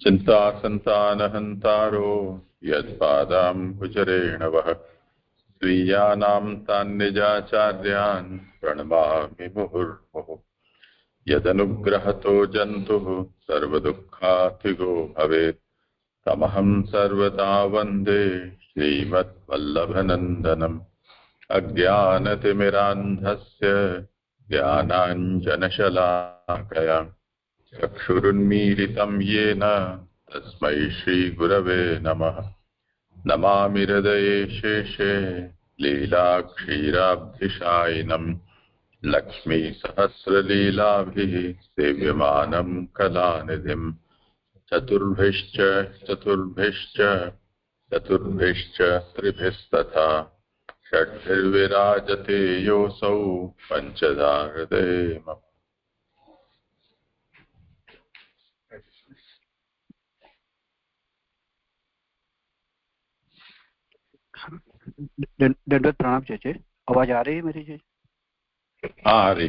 चिन्तासन्तानहन्तारो यत्पादाम्बुजरेण वः स्वीयानां तान् निजाचार्यान् प्रणमामि मुहुर्मुहुः। यदनुग्रहतो जन्तुः सर्वदुःखातिगो भवेत् तमहं सर्वदा वन्दे श्रीमद्वल्लभनन्दनम्। अज्ञानतिमिरान्धस्य ज्ञानाञ्जनशलाकया चक्षुरुन्मीलितं येन तस्मै श्रीगुरवे नमः। नमामि हृदये शेषे लीलाक्षीराब्धिशायिनम् लक्ष्मीसहस्रलीलाभिः सेव्यमानं कलानिधिम्। चतुर्भिश्च त्रिभिस्तथा षड्भिर्विराजते योऽसौ पञ्चधा हृदयेमम्। दंडवत प्रणाम चाचे। आवाज आ रही है मेरी जी? आ रही।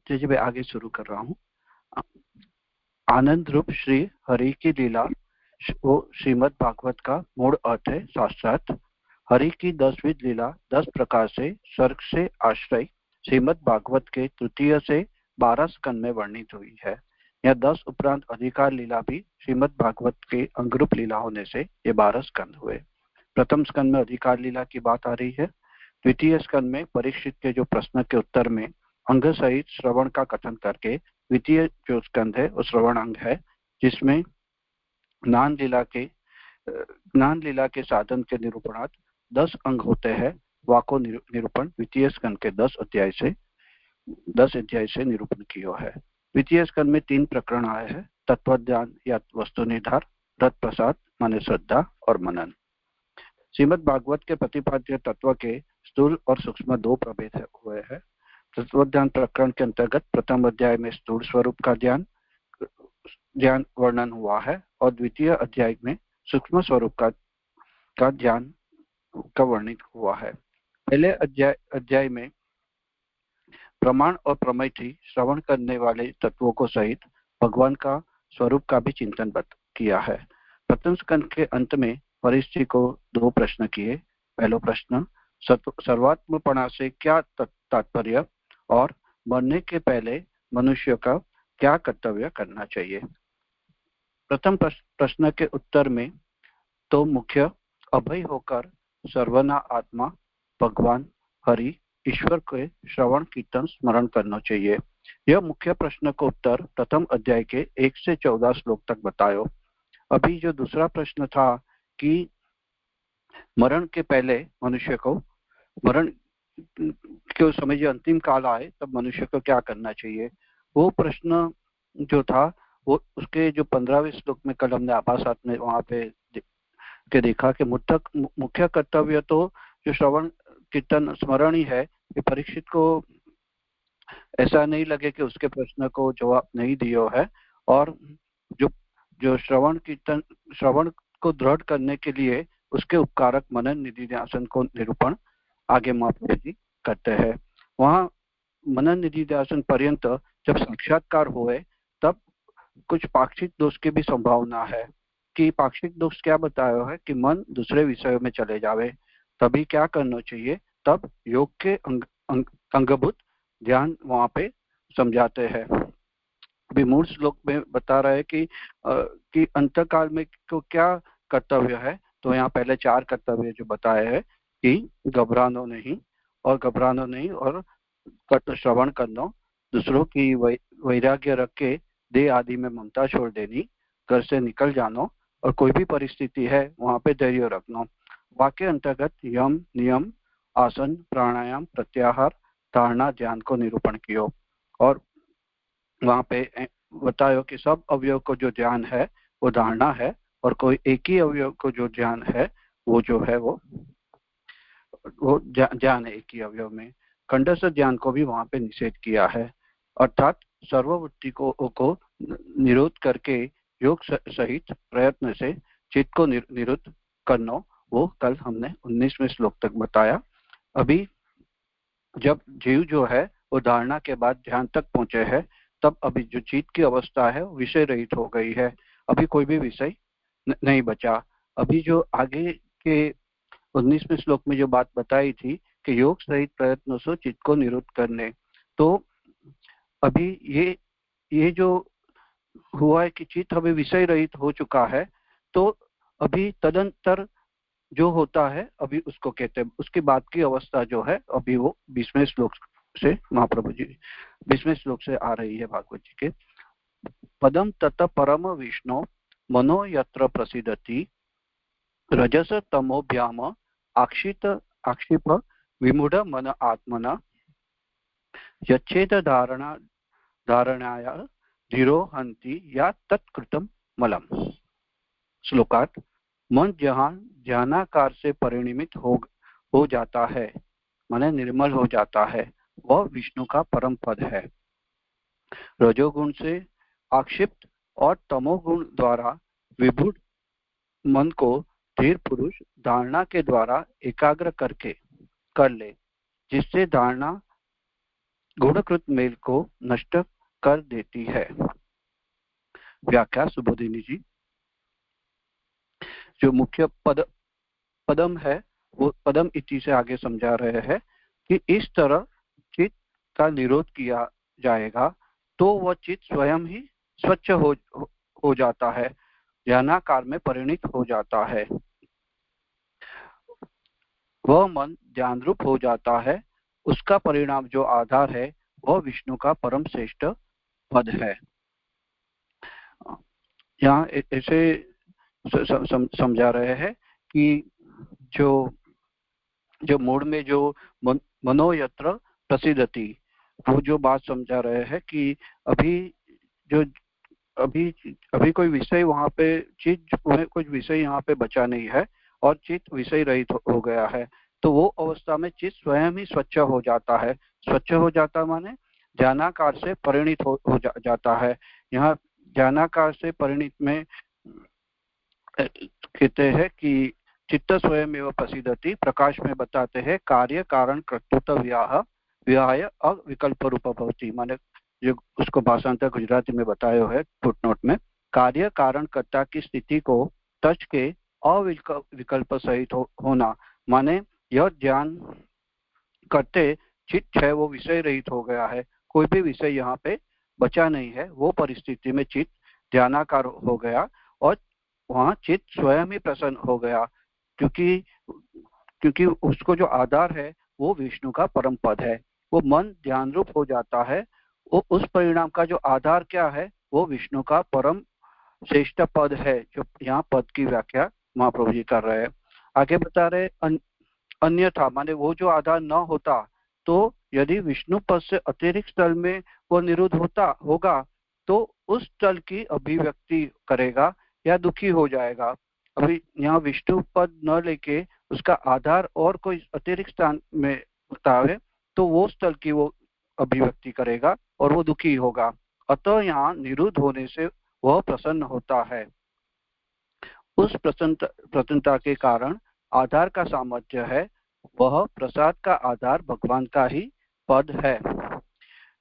चाचे मैं आगे शुरू कर रहा हूँ। आनंद रूप श्री हरि की लीला वो श्रीमद् भागवत का मूल अर्थ है। शास्त्रार्थ हरि की 10वीं लीला 10 प्रकार से सर्ग से आश्रय श्रीमद् भागवत के तृतीय से 12 स्कंद में वर्णित हुई है। यह 10 उपरांत अधिकार लीला भी श्रीमद् भागवत के अंगरूप लीला होने से ये 12 स्कंद हुए। प्रथम स्कंद में अधिकार लीला की बात आ रही है। द्वितीय स्कंद में परीक्षित के जो प्रश्न के उत्तर में अंग सहित श्रवण का कथन करके द्वितीय जो स्कंद है वो श्रवण अंग है, जिसमें ज्ञान लीला के साधन के निरूपणार्थ 10 अंग होते हैं। वाको निरूपण द्वितीय स्कंद के 10 अध्याय से निरूपण किया है। द्वितीय स्कंद में 3 प्रकरण आए हैं। तत्वज्ञान या वस्तु निर्धार, रथ प्रसाद माने श्रद्धा और मनन। श्रीमद् भागवत के प्रतिपाद्य तत्व के स्थूल और सूक्ष्म 2 प्रभेद हुए हैं। तत्वज्ञान प्रकरण के अंतर्गत प्रथम अध्याय में स्थूल स्वरूप का ज्ञान वर्णन हुआ है और द्वितीय अध्याय में सूक्ष्म स्वरूप का ज्ञान का वर्णित हुआ है। पहले अध्याय में प्रमाण और प्रमेय श्रवण करने वाले तत्वों को सहित भगवान का स्वरूप का भी चिंतन किया है। प्रथम स्कंद के अंत में परीक्षित को 2 प्रश्न किए। पहला प्रश्न सर्वात्मपणा से क्या तात्पर्य और मरने के पहले मनुष्य का क्या कर्तव्य करना चाहिए। प्रथम प्रश्न के उत्तर में तो मुख्य अभय होकर सर्वना आत्मा भगवान हरि ईश्वर के श्रवण कीर्तन स्मरण करना चाहिए। यह मुख्य प्रश्न को उत्तर प्रथम अध्याय के 1 से 14 श्लोक तक बतायो। अभी जो दूसरा प्रश्न था कि मरण के पहले मनुष्य को मरण के समय जो अंतिम काल आए तब मनुष्य को क्या करना चाहिए, वो प्रश्न जो था वो उसके जो 15वें श्लोक में कल हमने आभासात में वहां पे के देखा कि मुख्य कर्तव्य तो जो श्रवण कीर्तन स्मरण ही है। ये परीक्षित को ऐसा नहीं लगे कि उसके प्रश्न को जवाब नहीं दिया है और जो श्रवण को दृढ़ करने के लिए उसके उपकारक मनन निधिध्यासन को निरूपण आगे महाप्रभु जी करते हैं। वहाँ मनन निधिध्यासन पर्यंत जब साक्षात्कार हुए तब कुछ पाक्षिक दोष की भी संभावना है कि पाक्षिक दोष क्या बताया है कि मन दूसरे विषयों में चले जावे, तभी क्या करना चाहिए। तब योग के अंगभूत ध्यान वहां पे समझाते हैं। अभी मूल श्लोक में बता रहे हैं कि अंतकाल में को क्या कर्तव्य है। तो यहाँ पहले 4 कर्तव्य जो बताए हैं कि घबराना नहीं और श्रवण करना, दूसरों की वैराग्य रख के देह आदि में ममता छोड़ देनी, घर से निकल जाना और कोई भी परिस्थिति है वहां पे धैर्य रखना। वाक्य अंतर्गत यम नियम आसन प्राणायाम प्रत्याहार धारणा ध्यान को निरूपण किया और वहां पे बतायो कि सब अवयव को जो ध्यान है वो धारणा है और कोई एक ही अवयव को जो ध्यान है वो जो है वो ध्यान है एक ही अवयव में। खंडस्थ ध्यान को भी वहां पे निषेध किया है, अर्थात सर्ववृत्ति को निरोध करके योग सहित प्रयत्न से चित्त को निरुद्ध करना, वो कल हमने 19वें श्लोक तक बताया। अभी जब जीव जो है वो धारणा के बाद ध्यान तक पहुंचे हैं तब अभी जो चित्त की अवस्था है विषय रहित हो गई है, अभी कोई भी विषय नहीं बचा। अभी जो आगे के 19वें श्लोक में जो बात बताई थी कि योग सहित प्रयत्नों से चित्त को निरुद्ध करने, तो अभी ये जो हुआ है कि चित्त अभी विषय रहित हो चुका है, तो अभी तदंतर जो होता है अभी उसको कहते हैं, उसके बाद की अवस्था जो है अभी वो 20वें श्लोक से महाप्रभु जी 20वें श्लोक से आ रही है भागवत जी के। पदम तत परम विष्णु मनो यत्र प्रसिद्धति रजस तमोभ्याम आक्षिप विमूढ़ मन आत्मना यच्छेद धारणाया धीरो हंति या तत्कृतम मलम। श्लोकार्थ, मन जहाँ ध्यानाकार से परिणमित हो जाता है, माने निर्मल हो जाता है, वह विष्णु का परम पद है। रजोगुण से आक्षिप्त और तमोगुण द्वारा विभुड़ मन को धीर पुरुष धारणा के द्वारा एकाग्र कर ले, जिससे धारणा गुणकृत मेल को नष्ट कर देती है। व्याख्या सुबोधिनी जी। जो मुख्य पदम है वो पदम इति से आगे समझा रहे हैं कि इस तरह चित्त का निरोध किया जाएगा तो वह चित्त स्वयं ही स्वच्छ हो जाता है, ध्यानाकार में परिणित हो जाता है, वह मन ध्यान रूप हो जाता है। उसका परिणाम जो आधार है वह विष्णु का परम श्रेष्ठ पद है। यहाँ ऐसे समझा रहे हैं कि जो मूड में जो मनोयत्र प्रसिद्धति, वो जो बात समझा रहे हैं कि अभी कोई विषय वहां पे कोई विषय यहाँ पे बचा नहीं है और चित्त विषय रहित हो गया है, तो वो अवस्था में चित्त स्वयं ही स्वच्छ हो जाता है। स्वच्छ हो जाता माने ध्यानाकार से परिणित हो जाता है। यहाँ ध्यानाकार से परिणित में कहते हैं कि चित्त स्वयं एवं प्रसिद्धति, प्रकाश में बताते हैं कार्य कारण कर्तृत्व विहाय अविकल्प रूप भवति, माने जो उसको भाषांतर गुजराती में बताया है फुटनोट में, कार्य कारण कर्ता की स्थिति को तज के अविकल्प सहित होना, माने यह ध्यान करते चित्त है वो विषय रहित हो गया है, कोई भी विषय यहाँ पे बचा नहीं है। वो परिस्थिति में चित्त ध्यानाकार हो गया और वहाँ चित्त स्वयं ही प्रसन्न हो गया, क्योंकि उसको जो आधार है वो विष्णु का परम पद है। वो मन ध्यान रूप हो जाता है, वो उस परिणाम का जो आधार क्या है वो विष्णु का परम श्रेष्ठ पद है। जो यहाँ पद की व्याख्या महाप्रभु जी कर रहे हैं। आगे बता रहे अन्यथा, माने वो जो आधार न होता तो यदि विष्णु पद से अतिरिक्त स्थल में वो निरुद्ध होगा तो उस स्थल की अभिव्यक्ति करेगा या दुखी हो जाएगा। अभी यहाँ विष्णु पद न लेके उसका आधार और कोई अतिरिक्त स्थान में बतावे तो वो स्थल की वो अभिव्यक्ति करेगा और वो दुखी होगा। अतः यहाँ निरुद्ध होने से वह प्रसन्न होता है। उस प्रसन्नता के कारण आधार का सामर्थ्य है, वह प्रसाद का आधार भगवान का ही पद है।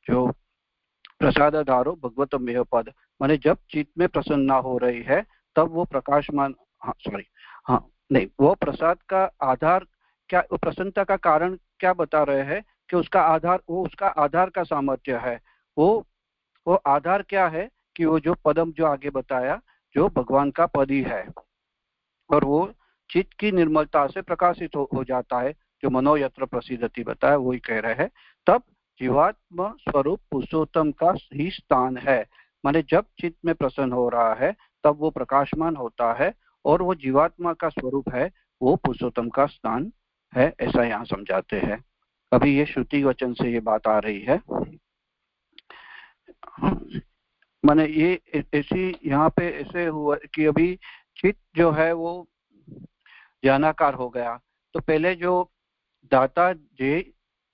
जो प्रसादाधारो भगवतमेव पद, माने जब चित्त में प्रसन्नता हो रही है तब वो प्रकाशमान वो प्रसाद का आधार क्या, प्रसन्नता का कारण क्या बता रहे हैं कि उसका आधार का सामर्थ्य है। वो आधार क्या है कि वो जो पदम जो आगे बताया जो भगवान का पद ही है और वो चित्त की निर्मलता से प्रकाशित हो जाता है। जो मनोयत्र प्रसिद्धति बताया वही कह रहे हैं। तब जीवात्म स्वरूप पुरुषोत्तम का ही स्थान है, माने जब चित्त में प्रसन्न हो रहा है तब वो प्रकाशमान होता है और वो जीवात्मा का स्वरूप है, वो पुरुषोत्तम का स्थान है, ऐसा यहाँ समझाते हैं। अभी ये श्रुति वचन से ये बात आ रही है। माने ये ऐसी यहाँ पे ऐसे हुआ कि अभी चित्त जो है वो ध्यानाकार हो गया, तो पहले जो दाता जे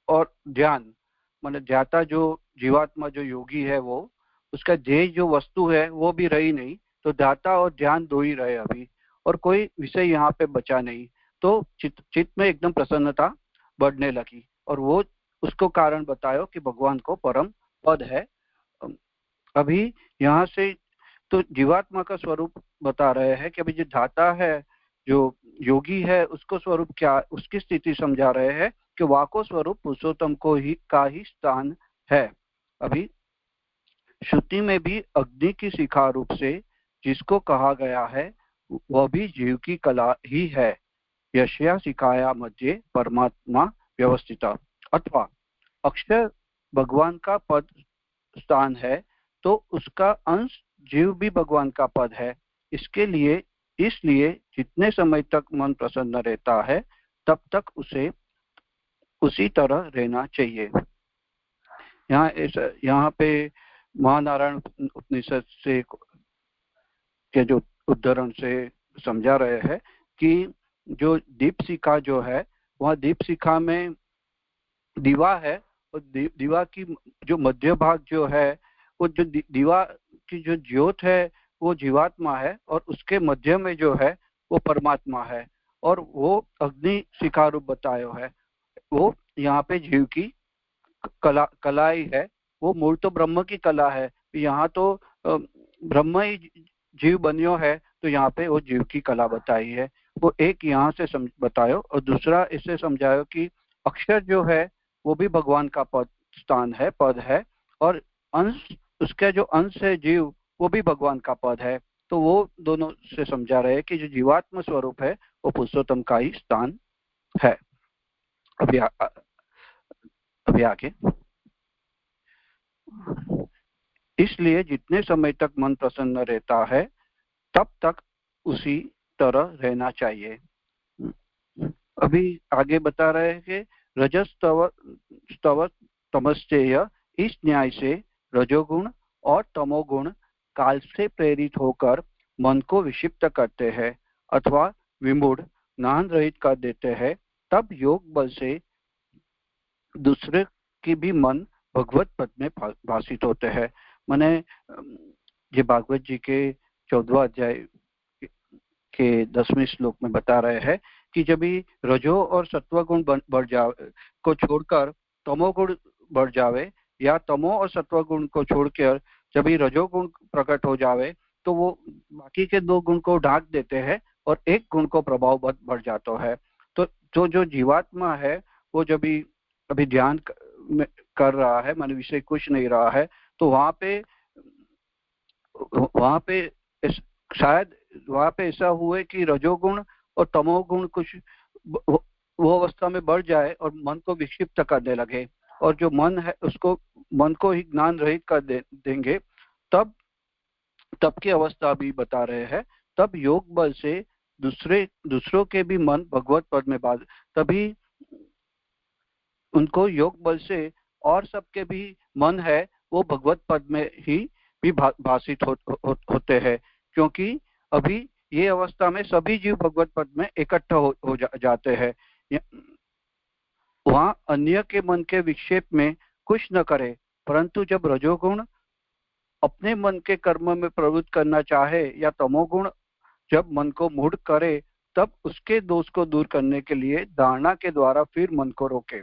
और ध्यान, माने ध्याता जो जीवात्मा जो योगी है वो उसका ध्येय जो वस्तु है वो भी रही नहीं, तो दाता और ध्यान दो ही रहे अभी और कोई विषय यहाँ पे बचा नहीं। तो चित्त में एकदम प्रसन्नता बढ़ने लगी और वो उसको कारण बतायो कि भगवान को परम पद है। अभी यहाँ से तो जीवात्मा का स्वरूप बता रहे हैं कि अभी जो धाता है, जो योगी है, उसको स्वरूप क्या, उसकी स्थिति समझा रहे हैं कि वाको स्वरूप पुरुषोत्तम को ही का ही स्थान है। अभी श्रुति में भी अग्नि की शिखा रूप से जिसको कहा गया है वह भी जीव की कला ही है। यशया शिखाया मध्य परमात्मा व्यवस्थिता, अथवा अक्षर भगवान का पद स्थान है तो उसका अंश जीव भी भगवान का पद है। इसलिए जितने समय तक मन प्रसन्न रहता है तब तक उसे उसी तरह रहना चाहिए। यहाँ पे महानारायण उपनिषद से के जो उदाहरण से समझा रहे हैं कि जो दीपशिखा जो है, वह दीपशिखा में दीवा है और दीवा की जो मध्य भाग जो है, वो जो दीवा की जो ज्योत है वो जीवात्मा है और उसके मध्य में जो है वो परमात्मा है। और वो अग्नि शिखा रूप बताया है, वो यहाँ पे जीव की कला ही है। वो मूल तो ब्रह्म की कला है, यहाँ तो ब्रह्म ही जीव बनियो है, तो यहाँ पे वो जीव की कला बताई है। वो एक यहाँ से बतायो और दूसरा इससे समझायो कि अक्षर जो है वो भी भगवान का पद है और अंश, उसका जो अंश है जीव, वो भी भगवान का पद है। तो वो दोनों से समझा रहे हैं कि जो जीवात्म स्वरूप है वो पुरुषोत्तम का ही स्थान है। अभी आगे, इसलिए जितने समय तक मन प्रसन्न रहता है तब तक उसी तरह रहना चाहिए। अभी आगे बता रहे हैं कि रजस्तव तमश्चेय, इस न्याय से रजोगुण और तमोगुण काल से प्रेरित होकर मन को विक्षिप्त करते हैं अथवा विमूढ़ ज्ञान रहित कर देते हैं। तब योग बल से दूसरे की भी मन भगवत पद में भाषित होते हैं। मैंने ये भागवत जी के 14वां अध्याय के 10वें श्लोक में बता रहे हैं कि जब भी रजो और सत्वगुण बढ़ जावे को छोड़कर तमोगुण बढ़ जावे, या तमो और सत्वगुण को छोड़कर जब भी रजोगुण प्रकट हो जावे, तो वो बाकी के दो गुण को ढाक देते हैं और एक गुण को प्रभाव बढ़ जाता है। तो जो जीवात्मा है वो जब भी अभी ध्यान कर रहा है, मन विषय कुछ नहीं रहा है, तो वहां पे शायद वहां पे ऐसा हुए कि रजोगुण और तमोगुण कुछ वो अवस्था में बढ़ जाए और मन को विक्षिप्त करने लगे, और जो मन है उसको मन को ही ज्ञान रहित कर देंगे। तब की अवस्था भी बता रहे हैं। तब योग बल से दूसरों के भी मन भगवत पद में तभी उनको योग बल से और सबके भी मन है वो भगवत पद में ही भी भाषित होते हैं, क्योंकि अभी ये अवस्था में सभी जीव भगवत पद में इकट्ठा हो जाते हैं। वहां अन्य के मन के विक्षेप में कुछ न करे, परंतु जब रजोगुण अपने मन के कर्म में प्रवृत्त करना चाहे या तमोगुण जब मन को मूढ़ करे, तब उसके दोष को दूर करने के लिए धारणा के द्वारा फिर मन को रोके।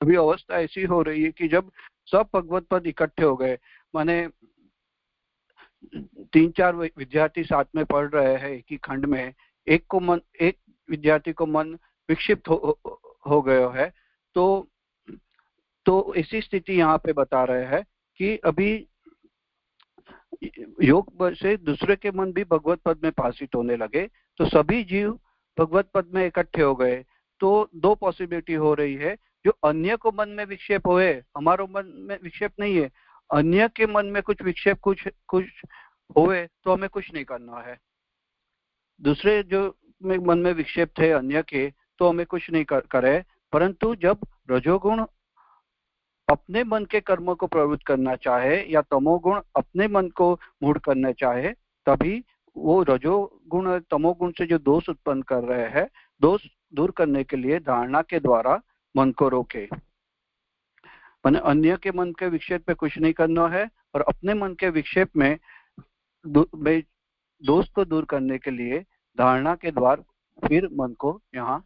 अभी अवस्था ऐसी हो रही है कि जब सब भगवत पद इकट्ठे हो गए, माने 3-4 विद्यार्थी साथ में पढ़ रहे हैं एक ही खंड में, एक विद्यार्थी को मन विक्षिप्त हो गया है, तो ऐसी स्थिति यहाँ पे बता रहे हैं कि अभी योग से दूसरे के मन भी भगवत पद में भाषित होने लगे, तो सभी जीव भगवत पद में इकट्ठे हो गए। तो दो पॉसिबिलिटी हो रही है, जो अन्य को मन में विक्षेप होए, हमारो मन में विक्षेप नहीं है, अन्य के मन में कुछ विक्षेप कुछ होए तो हमें कुछ नहीं करना है। दूसरे जो मन में विक्षेप थे अन्य के, तो हमें कुछ नहीं करे, परंतु जब रजोगुण अपने मन के कर्म को प्रवृत्त करना चाहे या तमोगुण अपने मन को मूढ़ करना चाहे, तभी वो रजोगुण तमोगुण से जो दोष उत्पन्न कर रहे हैं, दोष दूर करने के लिए धारणा के द्वारा मन को रोके। मैंने अन्य के मन के विक्षेप पे कुछ नहीं करना है और अपने मन के विक्षेप में दोष को दूर करने के लिए धारणा के द्वार फिर मन को यहाँ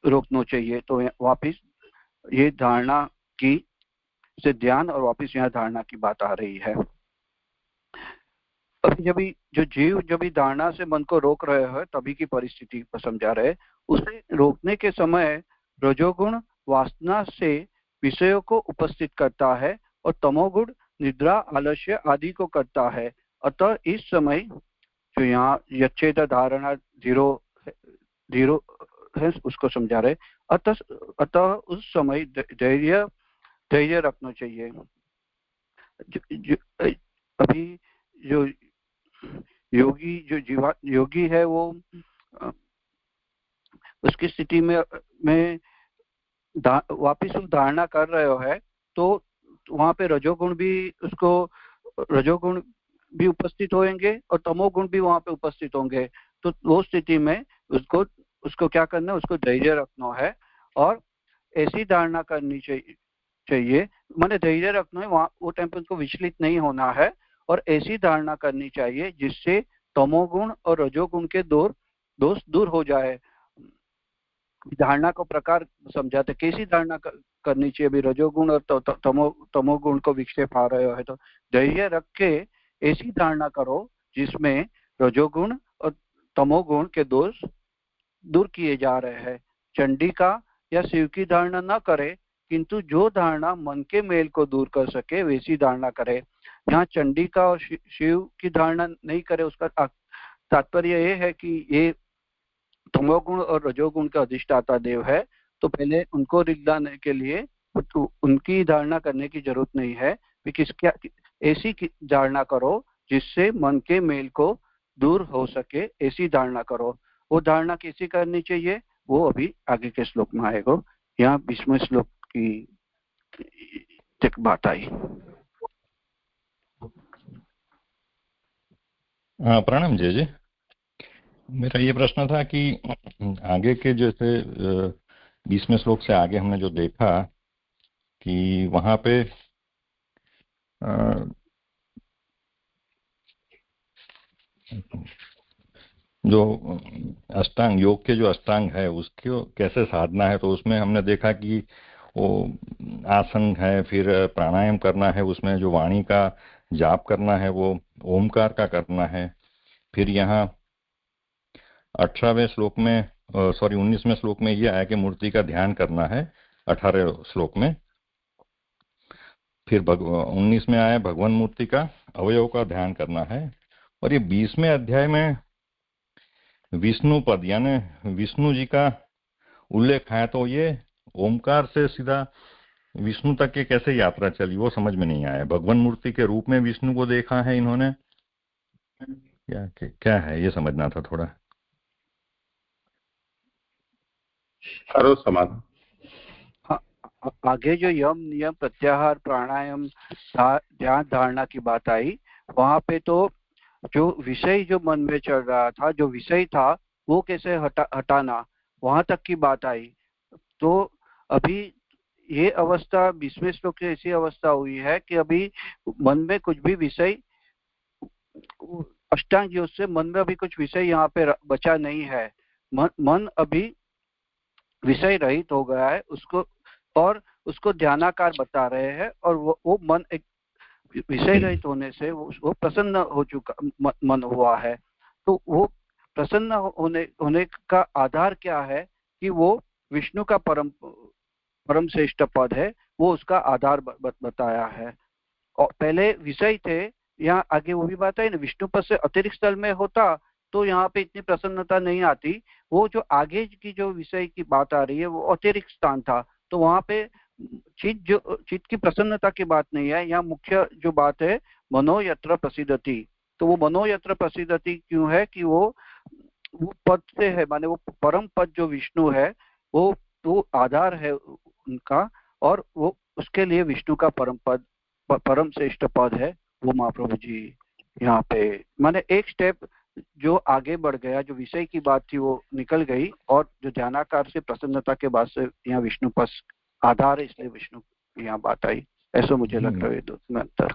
रोकना चाहिए। तो वापिस ये धारणा की से ध्यान और वापिस यहाँ धारणा की बात आ रही है। जब भी जो जीव जब भी धारणा से मन को रोक रहे हो तभी की परिस्थिति को समझा रहे, उसे रोकने के समय रजोगुण वासना से विषयों को उपस्थित करता है और तमोगुण निद्रा आलस्य आदि को करता है। अतः इस समय जो यहाँ यच्छेद धारणा जीरो है उसको समझा रहे। अतः उस समय धैर्य रखना चाहिए। अभी जो योगी है वो उसकी स्थिति में वापिस धारणा कर रहे हो है तो वहां पे रजोगुण भी उपस्थित होंगे और तमोगुण भी वहां पे उपस्थित होंगे। तो वो स्थिति में उसको क्या करना है, उसको धैर्य रखना है और ऐसी धारणा करनी चाहिए मैंने धैर्य रखना है, वहां वो टाइम पे उसको विचलित नहीं होना है और ऐसी धारणा करनी चाहिए जिससे तमोगुण और रजोगुण के दोष दूर हो जाए। धारणा को प्रकार समझाते कैसी धारणा करनी चाहिए। अभी रजोगुण और तमोगुण को विक्षेप आ रहे हो है तो धैर्य रख के ऐसी धारणा करो जिसमें रजोगुण और तमोगुण के दोष दूर किए जा रहे हैं। चंडिका या शिव की धारणा न करे किंतु जो धारणा मन के मेल को दूर कर सके वैसी धारणा करे। यहाँ चंडिका और शिव की धारणा नहीं करे उसका तात्पर्य ये है कि ये तमोगुण और रजोगुण का अधिष्ठाता देव है तो पहले उनको रिगलाने के लिए उनकी धारणा करने की जरूरत नहीं है। ऐसी धारणा करो जिससे मन के मेल को दूर हो सके, ऐसी धारणा करो। वो धारणा कैसी करनी चाहिए वो अभी आगे के श्लोक में आएगा। यहाँ 20वें श्लोक की बात आई। प्रणाम जी। मेरा ये प्रश्न था कि आगे के जैसे 20वें श्लोक से आगे हमने जो देखा कि वहां पे जो अष्टांग योग के जो अष्टांग है उसको कैसे साधना है, तो उसमें हमने देखा कि वो आसन है, फिर प्राणायाम करना है, उसमें जो वाणी का जाप करना है वो ओमकार का करना है। फिर यहाँ 18वें श्लोक में 19वें श्लोक में ये आया कि मूर्ति का ध्यान करना है 18 श्लोक में। फिर 19 में आया भगवान मूर्ति का अवयव का ध्यान करना है। और ये 20वें अध्याय में विष्णु पद यानी विष्णु जी का उल्लेख है, तो ये ओमकार से सीधा विष्णु तक के कैसे यात्रा चली वो समझ में नहीं आया। भगवान मूर्ति के रूप में विष्णु को देखा है इन्होंने, क्या है ये समझना था थोड़ा। करो समाधान। आगे जो यम नियम प्रत्याहार प्राणायाम ध्यान धारणा की बात आई, वहां पे तो जो विषय जो मन में चल रहा था, जो विषय था वो कैसे हटाना वहां तक की बात आई। तो अभी ये अवस्था 20वें श्लोक से ऐसी अवस्था हुई है कि अभी मन में कुछ भी विषय अष्टांग योग से मन में अभी कुछ विषय यहाँ पे बचा नहीं है। मन अभी विषय रहित हो गया है उसको, और उसको ध्यानाकार बता रहे हैं। और वो मन एक विषय रहित होने से वो प्रसन्न हो चुका मन हुआ है। तो वो प्रसन्न होने का आधार क्या है कि वो विष्णु का परम श्रेष्ठ पद है, वो उसका आधार बताया है। और पहले विषय थे, यहाँ आगे वो भी बात है ना, विष्णु पद से अतिरिक्त स्थल में होता तो यहाँ पे इतनी प्रसन्नता नहीं आती। वो जो आगे की जो विषय की बात आ रही है वो अतिरिक्त स्थान था, तो वहां पे चित्त की प्रसन्नता की बात नहीं है। यहाँ मुख्य जो बात है मनो यत्र प्रसिद्धति। तो वो मनो यत्र प्रसिद्धति क्यों है कि वो पद से है, माने वो परम पद जो विष्णु है वो आधार है उनका, और वो उसके लिए विष्णु का परम पद परम श्रेष्ठ पद है वो महाप्रभु जी यहाँ पे माने एक स्टेप जो आगे बढ़ गया। जो विषय की बात थी वो निकल गई, और जो ध्यानाकार से प्रसन्नता के बाद से यहाँ विष्णु पद आधार है, इसलिए विष्णु यहाँ बात आई। ऐसा मुझे लग रहा है दो में अंतर।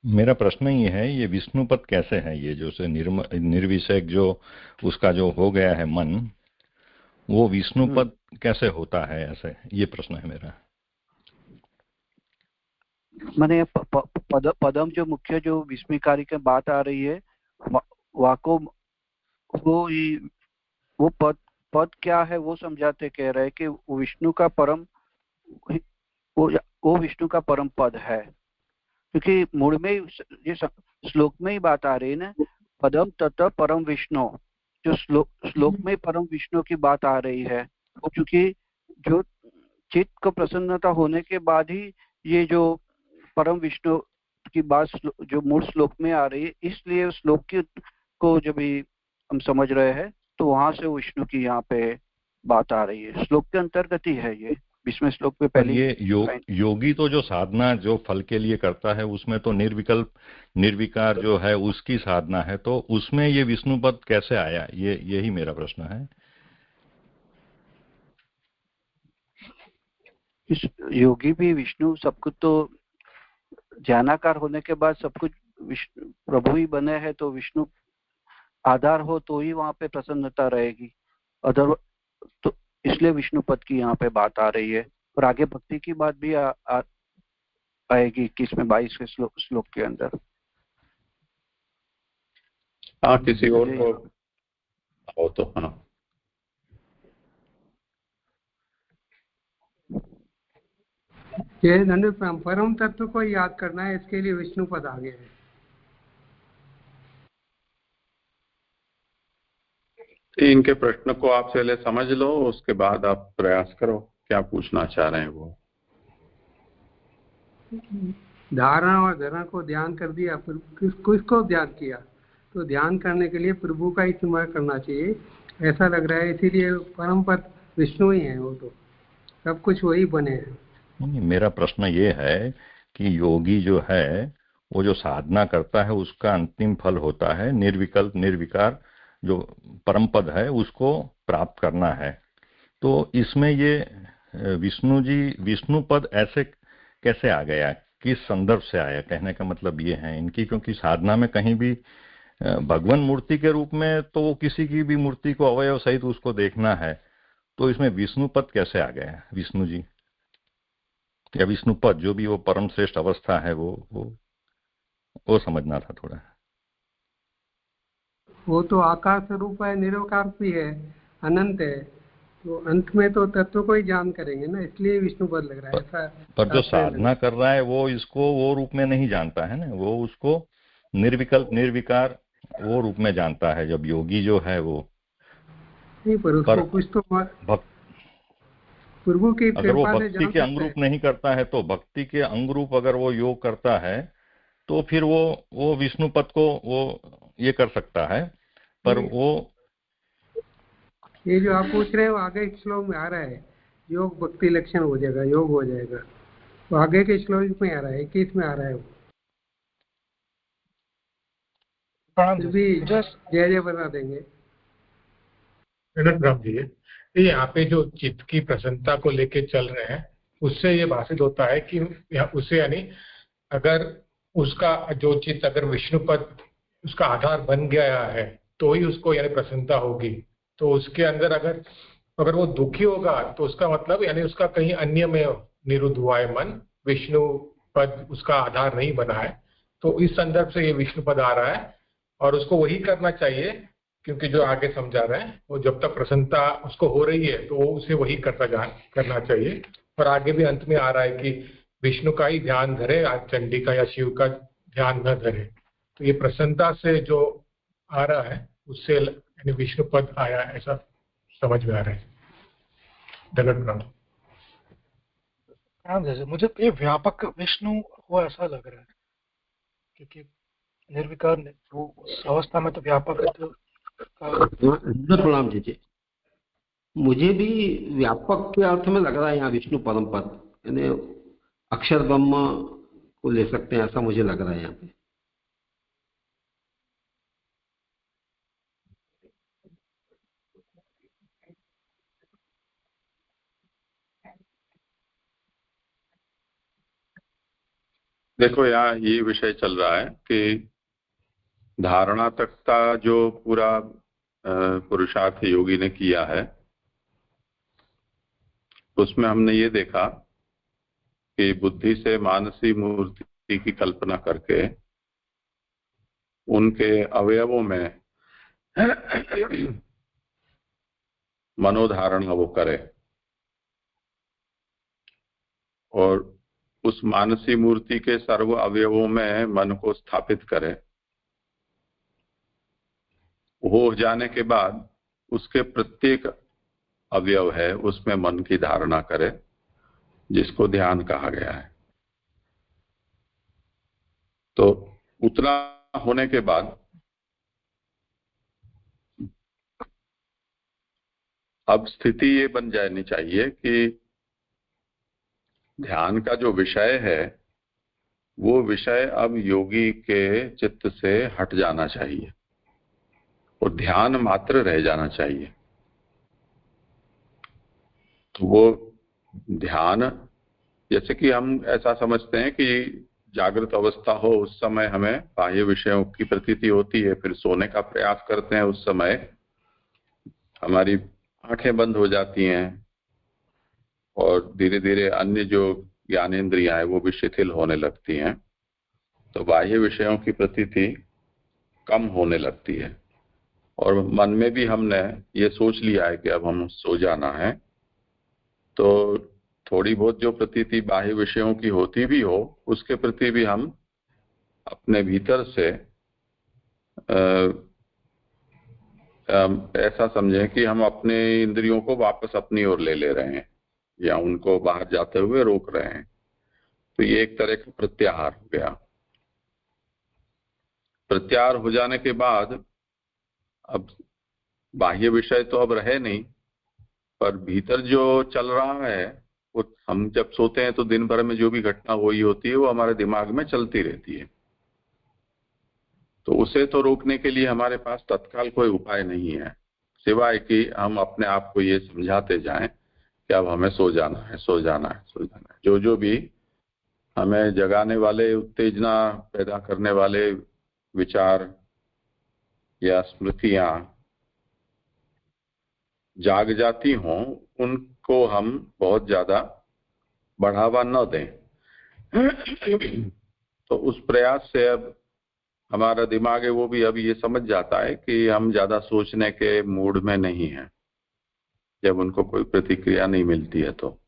मेरा प्रश्न ये है, ये विष्णु पद कैसे है, ये जो से निर्विषय जो उसका जो हो गया है मन, वो विष्णु पद कैसे होता है, ऐसे ये प्रश्न है मेरा। मैंने पदम जो मुख्य जो 20वीं कार्य की बात आ रही है, वाको वो पद क्या है वो समझाते कह रहे हैं कि विष्णु का परम वो विष्णु का परम पद है, क्योंकि मूल में ये श्लोक में ही बात आ रही है ना, पदम तत परम विष्णु, जो श्लोक में परम विष्णु की बात आ रही है, वो चूंकि जो चित्त को प्रसन्नता होने के बाद ही ये जो परम विष्णु की बात जो मूल श्लोक में आ रही है, इसलिए उस श्लोक की को जब भी हम समझ रहे हैं तो वहां से विष्णु की यहाँ पे बात आ रही है, श्लोक के अंतर्गत ही है ये 20वें श्लोक में पहले। ये योगी तो जो साधना जो फल के लिए करता है उसमें तो निर्विकल्प निर्विकार जो है उसकी साधना है, तो उसमें ये विष्णु पद कैसे आया, ये यही मेरा प्रश्न है। इस योगी भी विष्णु सब कुछ तो ज्ञानाकार होने के बाद सब कुछ प्रभु ही बने हैं, तो विष्णु आधार हो तो ही वहां पे प्रसन्नता रहेगी, अदर तो इसलिए विष्णु पद की यहाँ पे बात आ रही है। और आगे भक्ति की बात भी आएगी 21वें 22वें श्लोक के अंदर। हाँ, किसी और को हो तो हाँ। ये परम तत्व को याद करना है, इसके लिए विष्णु पद आ गया है। इनके प्रश्न को आप पहले समझ लो, उसके बाद आप प्रयास करो क्या पूछना चाह रहे हैं वो। धारणा और धरण को ध्यान कर दिया, किसको ध्यान किया, तो ध्यान करने के लिए प्रभु का ही स्मरण करना चाहिए ऐसा लग रहा है, इसीलिए परम पद विष्णु ही है, वो तो सब कुछ वही बने हैं। मेरा प्रश्न ये है कि योगी जो है वो जो साधना करता है उसका अंतिम फल होता है निर्विकल्प निर्विकार जो परम पद है उसको प्राप्त करना है, तो इसमें ये विष्णु पद ऐसे कैसे आ गया, किस संदर्भ से आया, कहने का मतलब ये है इनकी, क्योंकि साधना में कहीं भी भगवान मूर्ति के रूप में तो किसी की भी मूर्ति को अवयव सहित उसको देखना है, तो इसमें विष्णु पद कैसे आ गया, विष्णु जी या विष्णु पद जो भी वो परम श्रेष्ठ अवस्था है वो समझना था थोड़ा। वो तो आकार स्वरूप है, निरवकार भी है, अनंत है, तो अंत में तो तत्व को ही जान करेंगे ना, इसलिए विष्णु पद लग रहा है ऐसा। पर जो साधना कर रहा है वो इसको वो रूप में नहीं जानता है ना, वो उसको निर्विकल्प निर्विकार वो रूप में जानता है जब योगी जो है वो नहीं, पर उसको कुछ तो प्रभु की अगर वो कृपा से भक्ति के अंग रूप नहीं करता है, तो भक्ति के अंग रूप अगर वो योग करता है तो फिर वो विष्णु पद को वो ये कर सकता है, पर वो ये जो आप पूछ रहे हो आगे श्लोक में आ रहा है, योग भक्ति लक्षण हो जाएगा, योग हो जाएगा, तो आगे के श्लोक में आ रहा है, 21 में आ रहा है वो। फिर भी जय बना देंगे। राम जी, यहाँ पे जो चित्त की प्रसन्नता को लेके चल रहे हैं उससे ये भाषित होता है कि उससे यानी अगर उसका जो चित्त अगर विष्णु पद उसका आधार बन गया है तो ही उसको यानी प्रसन्नता होगी, तो उसके अंदर अगर वो दुखी होगा तो उसका मतलब यानी उसका कहीं अन्य में निरुद्ध हुआ है मन, विष्णु पद उसका आधार नहीं बना है, तो इस संदर्भ से ये विष्णु पद आ रहा है और उसको वही करना चाहिए, क्योंकि जो आगे समझा रहे हैं वो जब तक प्रसन्नता उसको हो रही है तो वो उसे वही करना चाहिए। और आगे भी अंत में आ रहा है कि विष्णु का ही ध्यान धरे, चंडी का या शिव का ध्यान न धरे, तो ये प्रसन्नता से जो आ रहा है उससे यानी विष्णु पद आया ऐसा समझ में आ रहा है। जैसे मुझे ये व्यापक विष्णु हो ऐसा लग रहा है, क्योंकि निर्विकार उस अवस्था में तो व्यापक है, तो प्रणाम जी। मुझे भी व्यापक के अर्थ में लग रहा है यहाँ विष्णु परम पद, यानी अक्षर ब्रह्म को ले सकते हैं ऐसा मुझे लग रहा है यहाँ पे। देखो यहाँ ये विषय चल रहा है कि धारणा तक का जो पूरा पुरुषार्थ योगी ने किया है उसमें हमने ये देखा कि बुद्धि से मानसी मूर्ति की कल्पना करके उनके अवयवों में मनोधारणा वो करे और उस मानसी मूर्ति के सर्व अवयवों में मन को स्थापित करे। हो जाने के बाद उसके प्रत्येक अवयव है उसमें मन की धारणा करे, जिसको ध्यान कहा गया है। तो उतना होने के बाद अब स्थिति ये बन जानी चाहिए कि ध्यान का जो विषय है वो विषय अब योगी के चित्त से हट जाना चाहिए और ध्यान मात्र रह जाना चाहिए। तो वो ध्यान, जैसे कि हम ऐसा समझते हैं कि जागृत अवस्था हो उस समय हमें बाह्य विषयों की प्रतीति होती है, फिर सोने का प्रयास करते हैं उस समय हमारी आंखें बंद हो जाती हैं और धीरे धीरे अन्य जो ज्ञानेंद्रियां हैं वो भी शिथिल होने लगती हैं, तो बाह्य विषयों की प्रतीति कम होने लगती है और मन में भी हमने ये सोच लिया है कि अब हम सो जाना है। तो थोड़ी बहुत जो प्रतीति बाह्य विषयों की होती भी हो उसके प्रति भी हम अपने भीतर से ऐसा समझें कि हम अपने इंद्रियों को वापस अपनी ओर ले रहे हैं या उनको बाहर जाते हुए रोक रहे हैं। तो ये एक तरह का प्रत्याहार हो गया। प्रत्याहार हो जाने के बाद अब बाह्य विषय तो अब रहे नहीं, पर भीतर जो चल रहा है वो हम जब सोते हैं तो दिन भर में जो भी घटना हुई होती है वो हमारे दिमाग में चलती रहती है। तो उसे तो रोकने के लिए हमारे पास तत्काल कोई उपाय नहीं है सिवाय कि हम अपने आप को ये समझाते जाएं कि अब हमें सो जाना है, सो जाना है, सो जाना है। जो भी हमें जगाने वाले, उत्तेजना पैदा करने वाले विचार या स्मृतियां जाग जाती हों उनको हम बहुत ज्यादा बढ़ावा न दें। तो उस प्रयास से अब हमारा दिमाग है वो भी अब ये समझ जाता है कि हम ज्यादा सोचने के मूड में नहीं हैं जब उनको कोई प्रतिक्रिया नहीं मिलती है। तो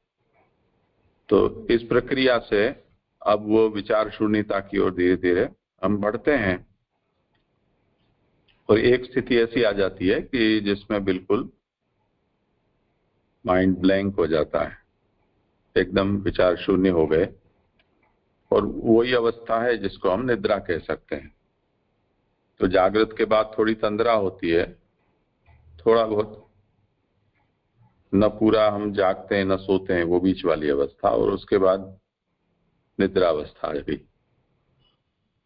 इस प्रक्रिया से अब वो विचार शून्यता की ओर धीरे धीरे हम बढ़ते हैं और एक स्थिति ऐसी आ जाती है कि जिसमें बिल्कुल माइंड ब्लैंक हो जाता है, एकदम विचार शून्य हो गए, और वही अवस्था है जिसको हम निद्रा कह सकते हैं। तो जागृत के बाद थोड़ी तंद्रा होती है, थोड़ा बहुत, न पूरा हम जागते हैं न सोते हैं, वो बीच वाली अवस्था, और उसके बाद निद्रा अवस्था है भी।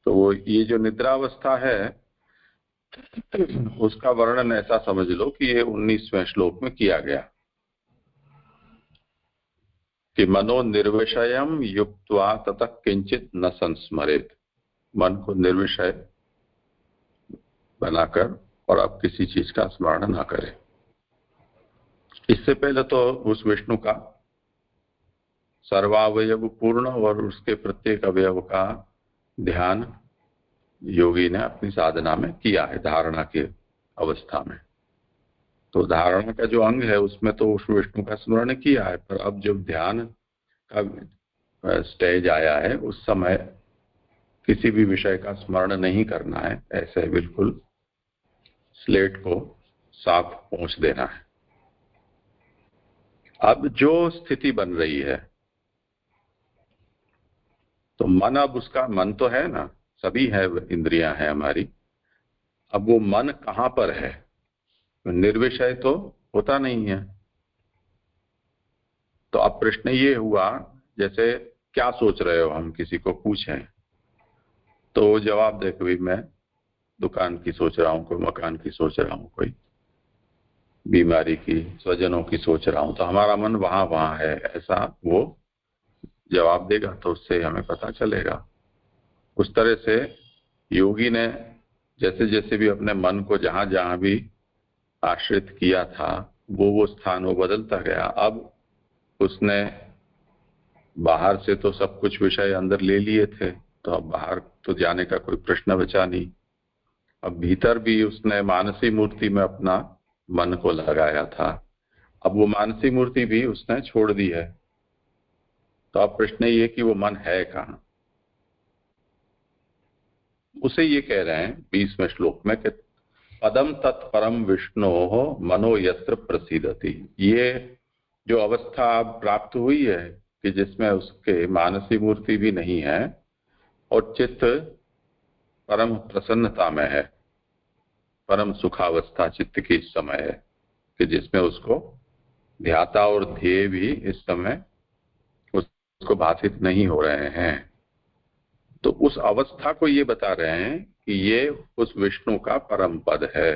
तो वो ये जो निद्रा अवस्था है उसका वर्णन ऐसा समझ लो कि ये 19वें श्लोक में किया गया कि मनो निर्विषयम युक्त्वा ततः किंचित न संस्मरेत। मन को निर्विषय बनाकर और अब किसी चीज का स्मरण न करे। इससे पहले तो उस विष्णु का सर्वावयव पूर्ण और उसके प्रत्येक अवयव का ध्यान योगी ने अपनी साधना में किया है, धारणा की अवस्था में। तो धारणा का जो अंग है उसमें तो उस विष्णु का स्मरण किया है, पर अब जब ध्यान का स्टेज आया है उस समय किसी भी विषय का स्मरण नहीं करना है, ऐसे बिल्कुल स्लेट को साफ पोंछ देना है। अब जो स्थिति बन रही है तो मन, अब उसका मन तो है ना, सभी है, इंद्रियां हैं हमारी, अब वो मन कहां पर है? निर्विषय तो होता नहीं है। तो अब प्रश्न ये हुआ, जैसे क्या सोच रहे हो, हम किसी को पूछें तो जवाब दे कि मैं दुकान की सोच रहा हूं, कोई मकान की सोच रहा हूं, कोई बीमारी की, स्वजनों की सोच रहा हूं, तो हमारा मन वहां वहां है, ऐसा वो जवाब देगा। तो उससे हमें पता चलेगा। उस तरह से योगी ने जैसे जैसे भी अपने मन को जहां जहां भी आश्रित किया था वो स्थान वो बदलता गया। अब उसने बाहर से तो सब कुछ विषय अंदर ले लिए थे, तो अब बाहर तो जाने का कोई प्रश्न बचा नहीं। अब भीतर भी उसने मानसी मूर्ति में अपना मन को लगाया था, अब वो मानसी मूर्ति भी उसने छोड़ दी है। तो अब प्रश्न ये कि वो मन है कहाँ। उसे ये कह रहे हैं 20वें श्लोक में कि पदम तत्परम विष्णोः मनो यत्र प्रसीदति। ये जो अवस्था अब प्राप्त हुई है कि जिसमें उसके मानसी मूर्ति भी नहीं है और चित्त परम प्रसन्नता में है, परम सुखावस्था चित्त की इस समय है कि जिसमें उसको ध्याता और ध्येय भी इस समय उसको भाषित नहीं हो रहे हैं। तो उस अवस्था को ये बता रहे हैं कि ये उस विष्णु का परम पद है।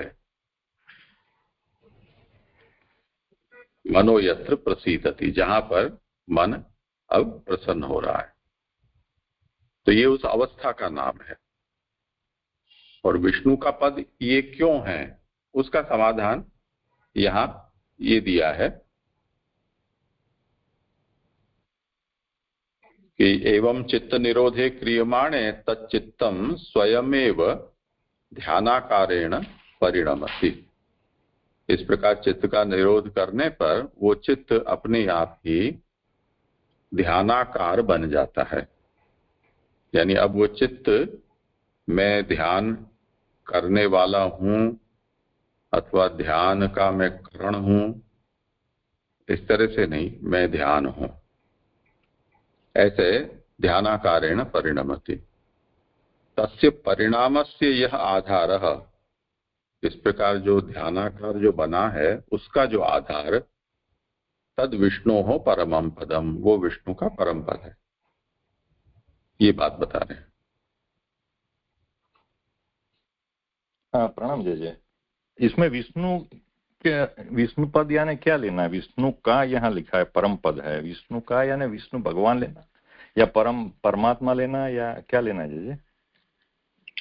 मनो यत्र प्रसीदति, जहां पर मन अब प्रसन्न हो रहा है, तो ये उस अवस्था का नाम है। और विष्णु का पद ये क्यों है, उसका समाधान यहां ये दिया है कि एवं चित्त निरोधे क्रियमाणे तच्चित्तम स्वयमेव ध्यानाकारेण परिणमति। इस प्रकार चित्त का निरोध करने पर वो चित्त अपने आप ही ध्यानाकार बन जाता है। यानी अब वो चित्त मैं ध्यान करने वाला हूं अथवा ध्यान का मैं करण हूं, इस तरह से नहीं, मैं ध्यान हूं, ऐसे ध्यानाकारेण परिणमति। तस्य परिणामस्य यह आधारः, इस प्रकार जो ध्यानाकार जो बना है उसका जो आधार तद विष्णोः परमं पदम, वो विष्णु का परम पद है। ये बात बता रहे हैं। हाँ, प्रणाम जय। इसमें विष्णु के विष्णु पद यानी क्या लेना है? विष्णु का यहाँ लिखा है परम पद है, विष्णु का यानी विष्णु भगवान लेना या परमात्मा लेना या क्या लेना है जय?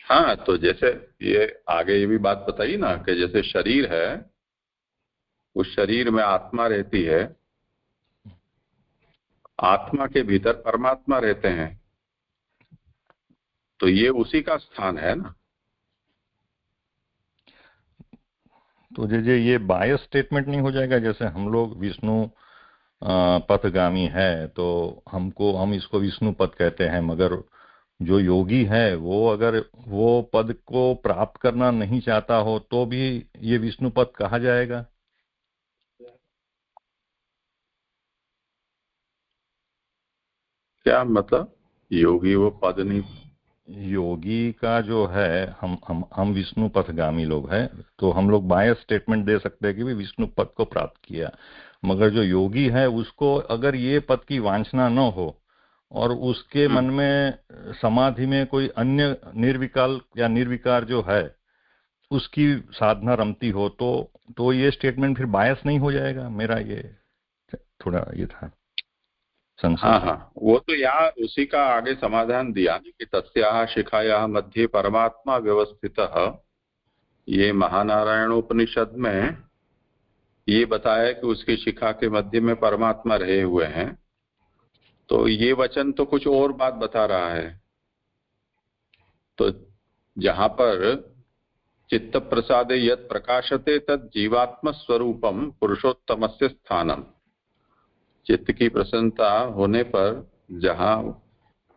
हाँ, तो जैसे ये आगे ये भी बात बताई ना कि जैसे शरीर है, उस शरीर में आत्मा रहती है, आत्मा के भीतर परमात्मा रहते हैं, तो ये उसी का स्थान है ना। तो जैसे ये बायस स्टेटमेंट नहीं हो जाएगा? जैसे हम लोग विष्णु पथगामी है तो हम इसको विष्णु पद कहते हैं, मगर जो योगी है वो अगर वो पद को प्राप्त करना नहीं चाहता हो तो भी ये विष्णु पद कहा जाएगा? क्या मतलब? योगी वो पद नहीं, योगी का जो है हम विष्णु पथगामी लोग हैं, तो हम लोग बायस स्टेटमेंट दे सकते हैं कि भी विष्णु पद को प्राप्त किया, मगर जो योगी है उसको अगर ये पद की वांछना न हो और उसके मन में समाधि में कोई अन्य निर्विकल्प या निर्विकार जो है उसकी साधना रमती हो तो ये स्टेटमेंट फिर बायस नहीं हो जाएगा? मेरा ये थोड़ा ये था संशय। हाँ, वो तो यहाँ उसी का आगे समाधान दिया कि तस्याः शिखायाः मध्ये परमात्मा व्यवस्थितः। ये महानारायणोपनिषद में ये बताया कि उसकी शिखा के मध्य में परमात्मा रहे हुए हैं। तो ये वचन तो कुछ और बात बता रहा है। तो जहां पर चित्त प्रसादे यत् प्रकाशते तत् जीवात्म स्वरूपम पुरुषोत्तमस्य स्थानम, चित्त की प्रसन्नता होने पर जहां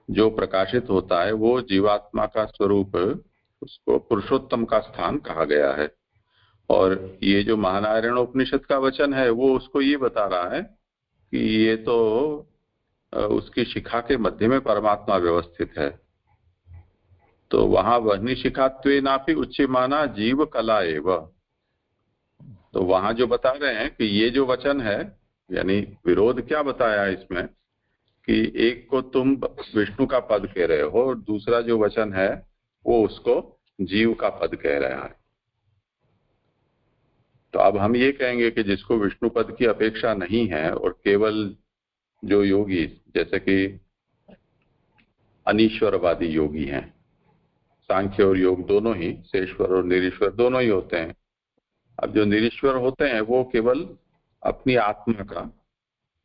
जो प्रकाशित होता है वो जीवात्मा का स्वरूप, उसको पुरुषोत्तम का स्थान कहा गया है। और ये जो महानारायण उपनिषद का वचन है वो उसको ये बता रहा है कि ये तो उसकी शिखा के मध्य में परमात्मा व्यवस्थित है। तो वहां वह्नि शिखात्वेनापि उच्यमाना जीव कला एव। तो वहां जो बता रहे हैं कि ये जो वचन है, यानी विरोध क्या बताया इसमें कि एक को तुम विष्णु का पद कह रहे हो और दूसरा जो वचन है वो उसको जीव का पद कह रहा है। तो अब हम ये कहेंगे कि जिसको विष्णु पद की अपेक्षा नहीं है और केवल जो योगी, जैसे कि अनीश्वरवादी योगी हैं, सांख्य और योग दोनों ही, शेश्वर और निरीश्वर दोनों ही होते हैं। अब जो निरीश्वर होते हैं वो केवल अपनी आत्मा का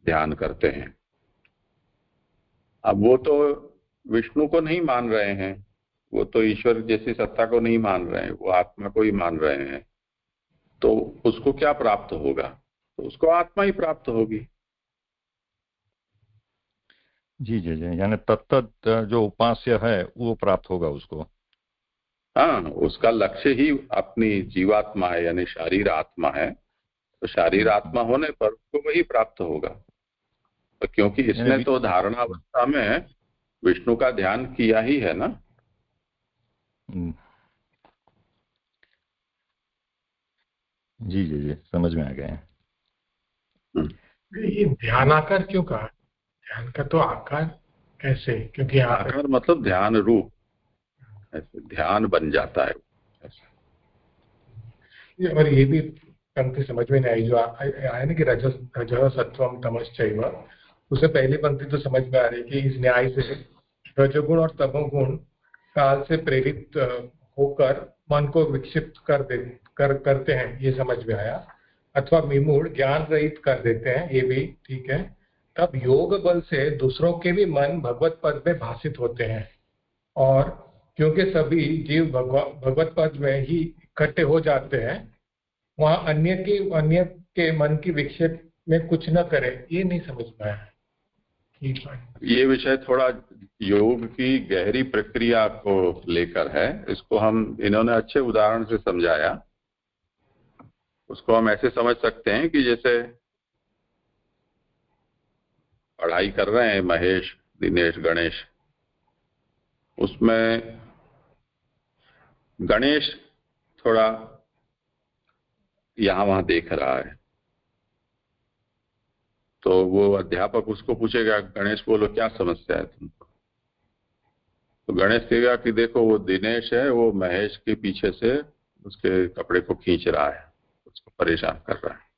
ध्यान करते हैं, अब वो तो विष्णु को नहीं मान रहे हैं, वो तो ईश्वर जैसी सत्ता को नहीं मान रहे हैं, वो आत्मा को ही मान रहे हैं, तो उसको क्या प्राप्त होगा? तो उसको आत्मा ही प्राप्त होगी। जी जी जी, यानी तत्त जो उपास्य है वो प्राप्त होगा उसको। हाँ, उसका लक्ष्य ही अपनी जीवात्मा है, यानी शारीर आत्मा है, तो शारीर आत्मा होने पर उसको वही प्राप्त होगा। तो क्योंकि इसने तो धारणा अवस्था में विष्णु का ध्यान किया ही है ना। जी जी जी, समझ में आ गए। ये ध्यान आकार क्यों कहा? ध्यान का तो आकार कैसे? क्योंकि आकार मतलब ध्यान रूप, ऐसे ध्यान बन जाता है ऐसे। और ये भी पंक्ति समझ में नहीं आई जो आया ना कि रजः सत्वम तमश्चैव, उससे पहली पंक्ति तो समझ में आ रही कि इस न्याय से रजोगुण और तमोगुण काल से प्रेरित होकर मन को विक्षिप्त करते हैं, ये समझ में आया, अथवा विमूढ़ ज्ञान रहित कर देते हैं, ये भी ठीक है। तब योग बल से दूसरों के भी मन भगवत पद में भाषित होते हैं, और क्योंकि सभी जीव भगवत पद में ही इकट्ठे हो जाते हैं, वहां अन्य के मन की विक्षेप में कुछ न करे, ये नहीं समझ में आया। ये विषय थोड़ा योग की गहरी प्रक्रिया को लेकर है, इसको इन्होंने अच्छे उदाहरण से समझाया। उसको हम ऐसे समझ सकते हैं कि जैसे पढ़ाई कर रहे हैं महेश, दिनेश, गणेश, उसमें गणेश थोड़ा यहां वहां देख रहा है, तो वो अध्यापक उसको पूछेगा, गणेश बोलो क्या समस्या है तुमको? तो गणेश कहेगा कि देखो वो दिनेश है, वो महेश के पीछे से उसके कपड़े को खींच रहा है, उसको परेशान कर रहा है।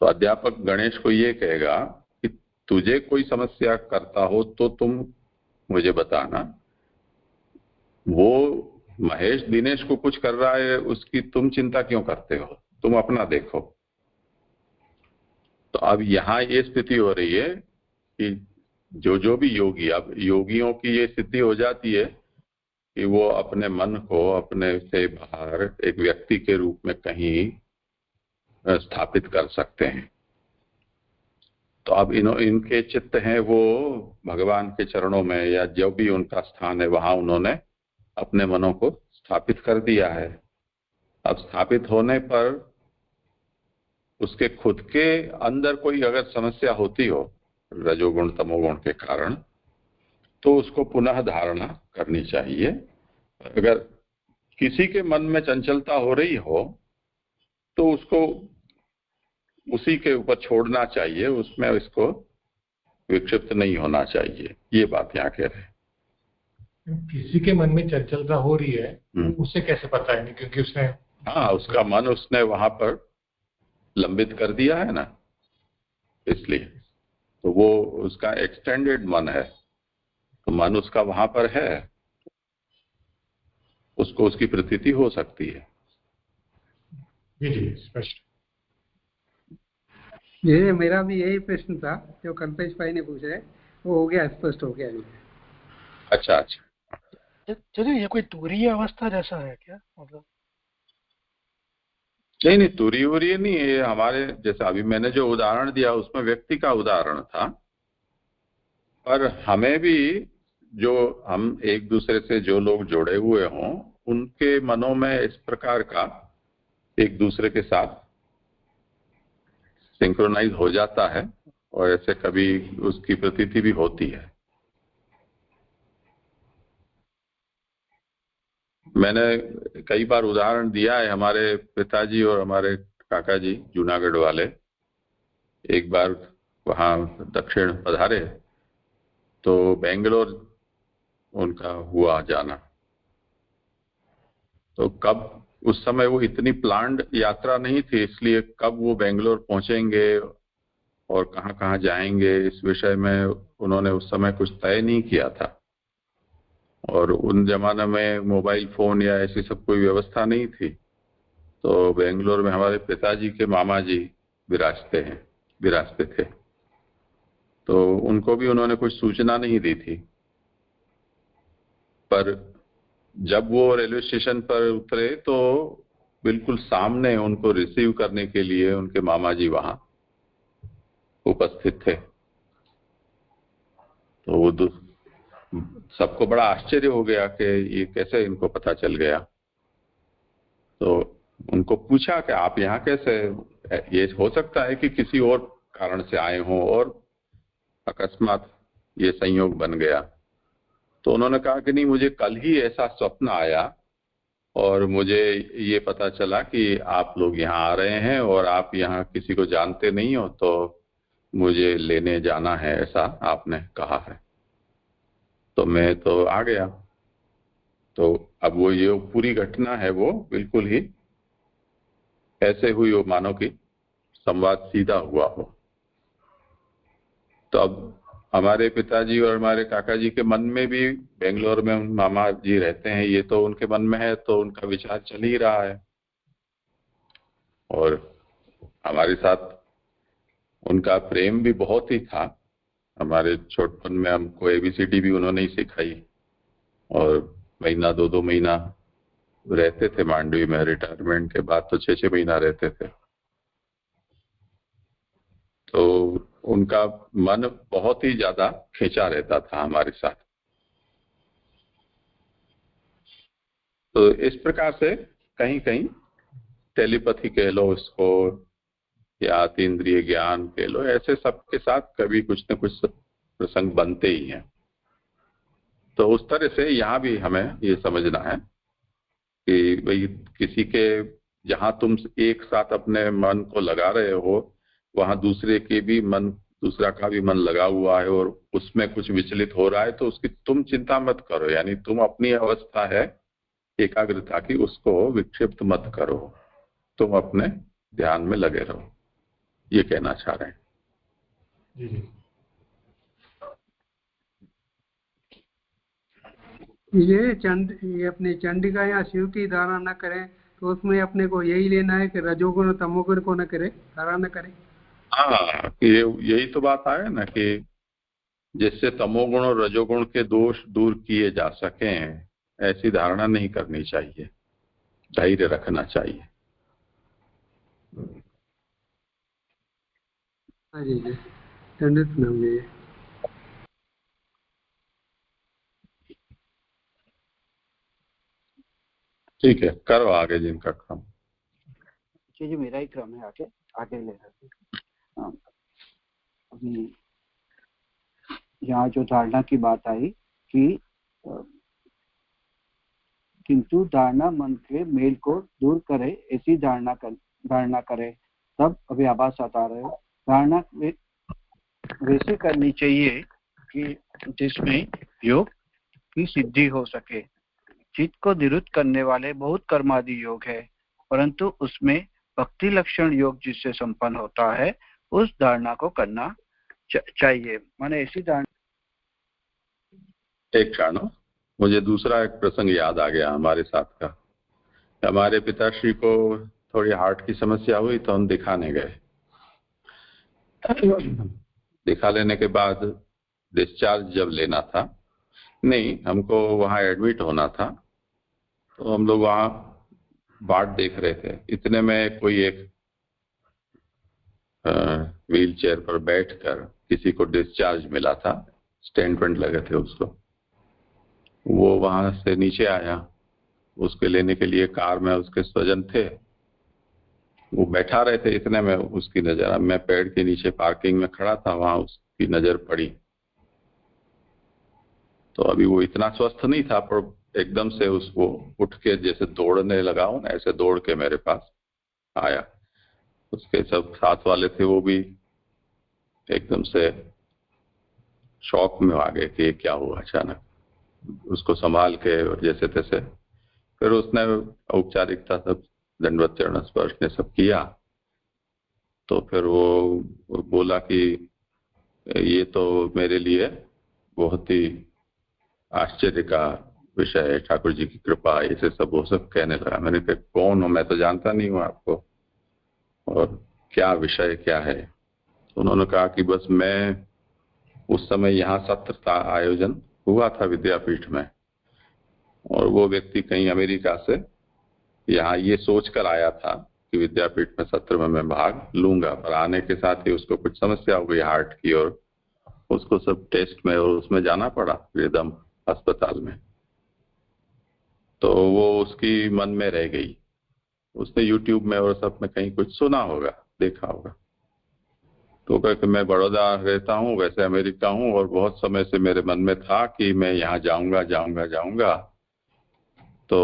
तो अध्यापक गणेश को ये कहेगा कि तुझे कोई समस्या करता हो तो तुम मुझे बताना, वो महेश दिनेश को कुछ कर रहा है उसकी तुम चिंता क्यों करते हो, तुम अपना देखो। तो अब यहाँ ये स्थिति हो रही है कि जो भी योगी, अब योगियों की ये स्थिति हो जाती है कि वो अपने मन को अपने से बाहर एक व्यक्ति के रूप में कहीं स्थापित कर सकते हैं। तो अब इनके चित्त हैं वो भगवान के चरणों में, या जो भी उनका स्थान है वहां उन्होंने अपने मनों को स्थापित कर दिया है। अब स्थापित होने पर उसके खुद के अंदर कोई अगर समस्या होती हो रजोगुण तमोगुण के कारण, तो उसको पुनः धारणा करनी चाहिए। अगर किसी के मन में चंचलता हो रही हो तो उसको उसी के ऊपर छोड़ना चाहिए, उसमें इसको विक्षिप्त नहीं होना चाहिए, ये बात यहाँ कह रहे हैं। किसी के मन में चंचलता हो रही है उसे कैसे पता है? क्योंकि उसने, हाँ, उसका मन उसने वहां पर लंबित कर दिया है ना, इसलिए तो वो उसका एक्सटेंडेड मन है, तो मन उसका वहां पर है, उसको उसकी प्रतीति हो सकती है। जी स्पष्ट। ये मेरा भी यही प्रश्न था जो कल्पेश भाई ने पूछा है, वो हो गया, स्पष्ट हो गया। अच्छा चलिए, ये कोई तुरीय अवस्था जैसा है क्या? मतलब नहीं, तुरीय नहीं है। हमारे जैसा अभी मैंने जो उदाहरण दिया उसमें व्यक्ति का उदाहरण था, पर हमें भी जो हम एक दूसरे से जो लोग जुड़े हुए हों उनके मनों में इस प्रकार का एक दूसरे के साथ सिंक्रोनाइज हो जाता है, और ऐसे कभी उसकी प्रतीति भी होती है। मैंने कई बार उदाहरण दिया है, हमारे पिताजी और हमारे काका जी जूनागढ़ वाले एक बार वहाँ दक्षिण पधारे, तो बेंगलोर उनका हुआ जाना। तो कब, उस समय वो इतनी प्लान्ड यात्रा नहीं थी, इसलिए कब वो बेंगलोर पहुंचेंगे और कहाँ कहाँ जाएंगे इस विषय में उन्होंने उस समय कुछ तय नहीं किया था। और उन जमाने में मोबाइल फोन या ऐसी सब कोई व्यवस्था नहीं थी। तो बेंगलोर में हमारे पिताजी के मामा जी विराजते थे। तो उनको भी उन्होंने कुछ सूचना नहीं दी थी। पर जब वो रेलवे स्टेशन पर उतरे तो बिल्कुल सामने उनको रिसीव करने के लिए उनके मामा जी वहां उपस्थित थे। तो वो सबको बड़ा आश्चर्य हो गया कि ये कैसे इनको पता चल गया। तो उनको पूछा कि आप यहाँ कैसे, ये हो सकता है कि किसी और कारण से आए हों और अकस्मात ये संयोग बन गया। तो उन्होंने कहा कि नहीं, मुझे कल ही ऐसा स्वप्न आया और मुझे ये पता चला कि आप लोग यहाँ आ रहे हैं और आप यहाँ किसी को जानते नहीं हो, तो मुझे लेने जाना है, ऐसा आपने कहा है। तो मैं तो आ गया। तो अब वो ये पूरी घटना है वो बिल्कुल ही ऐसे हुई हो मानो कि संवाद सीधा हुआ हो। तो अब हमारे पिताजी और हमारे काका जी के मन में भी, बेंगलोर में मामा जी रहते हैं, ये तो उनके मन में है, तो उनका विचार चल ही रहा है। और हमारे साथ उनका प्रेम भी बहुत ही था। हमारे छोटपन में हमको ABCD भी उन्होंने ही सिखाई और महीना 2-2 महीना रहते थे मांडवी में। रिटायरमेंट के बाद तो 6-6 महीना रहते थे। तो उनका मन बहुत ही ज्यादा खींचा रहता था हमारे साथ। तो इस प्रकार से कहीं कहीं टेलीपैथी कह लो इसको या अतीन्द्रिय ज्ञान कह लो, ऐसे सबके साथ कभी कुछ न कुछ प्रसंग बनते ही हैं। तो उस तरह से यहाँ भी हमें ये समझना है कि भाई किसी के जहां तुम एक साथ अपने मन को लगा रहे हो, वहां दूसरे का भी मन लगा हुआ है और उसमें कुछ विचलित हो रहा है, तो उसकी तुम चिंता मत करो। यानी तुम अपनी अवस्था है एकाग्रता की, उसको विक्षिप्त मत करो, तुम अपने ध्यान में लगे रहो, ये कहना चाह रहे हैं। ये अपनी चंडिका या शिव की धारणा न करें, तो उसमें अपने को यही लेना है कि रजोगुण और तमोगुण को न करे, धारणा न करे। हाँ, यही तो बात है ना कि जिससे तमोगुण और रजोगुण के दोष दूर किए जा सकें, ऐसी धारणा नहीं करनी चाहिए, धैर्य रखना चाहिए। हाँ जी, दंडित नाम जी। ठीक है, करो आगे जिनका क्रम। जी मेरा ही क्रम है, आगे ले रहे। अभी यहाँ जो धारणा की बात आई कि किंतु धारणा मन के मेल को दूर करे, ऐसी धारणा करे, तब अभी आभास आता रहे। धारणा वैसे करनी चाहिए कि जिसमें योग की सिद्धि हो सके। चित्त को निरुद्ध करने वाले बहुत कर्मादि योग है, परंतु उसमें भक्ति लक्षण योग जिससे संपन्न होता है, उस धारणा को करना चाहिए। माने ऐसी धारणा। एक क्षण, मुझे दूसरा एक प्रसंग याद आ गया हमारे साथ का। हमारे पिताश्री को थोड़ी हार्ट की समस्या हुई तो हम दिखाने गए। दिखा लेने के बाद डिस्चार्ज जब लेना था, नहीं हमको वहां एडमिट होना था, तो हम लोग वहां बाट देख रहे थे। इतने में कोई एक व्हील चेयर पर बैठकर किसी को डिस्चार्ज मिला था, स्टेंट वेंट लगे थे उसको। वो वहां से नीचे आया, उसके लेने के लिए कार में उसके स्वजन थे, वो बैठा रहे थे। इतने में उसकी नजर, मैं पेड़ के नीचे पार्किंग में खड़ा था, वहां उसकी नजर पड़ी। तो अभी वो इतना स्वस्थ नहीं था, पर एकदम से उसको उठ के जैसे दौड़ने लगा हूं ना, ऐसे दौड़ के मेरे पास आया। उसके सब साथ वाले थे, वो भी एकदम से शॉक में आ गए कि क्या हुआ अचानक। उसको संभाल के और जैसे तैसे फिर उसने औपचारिकता सब दंडवत चरण स्पर्श ने सब किया। तो फिर वो बोला कि ये तो मेरे लिए बहुत ही आश्चर्य का विषय है, ठाकुर जी की कृपा, ऐसे सब वो सब कहने लगा। मैंने कहा कौन हो, मैं तो जानता नहीं हूँ आपको, और क्या विषय क्या है। तो उन्होंने कहा कि बस मैं उस समय यहाँ सत्र का आयोजन हुआ था विद्यापीठ में, और वो व्यक्ति कहीं अमेरिका से यहाँ ये सोच कर आया था कि विद्यापीठ में सत्र में मैं भाग लूंगा, पर आने के साथ ही उसको कुछ समस्या हो गई हार्ट की, और उसको सब टेस्ट में और उसमें जाना पड़ा रिदम अस्पताल में। तो वो उसकी मन में रह गई। उसने यूट्यूब में और सब में कहीं कुछ सुना होगा, देखा होगा। तो कहकर मैं बड़ौदा रहता हूँ, वैसे अमेरिका हूँ, और बहुत समय से मेरे मन में था कि मैं यहाँ जाऊंगा जाऊंगा जाऊंगा, तो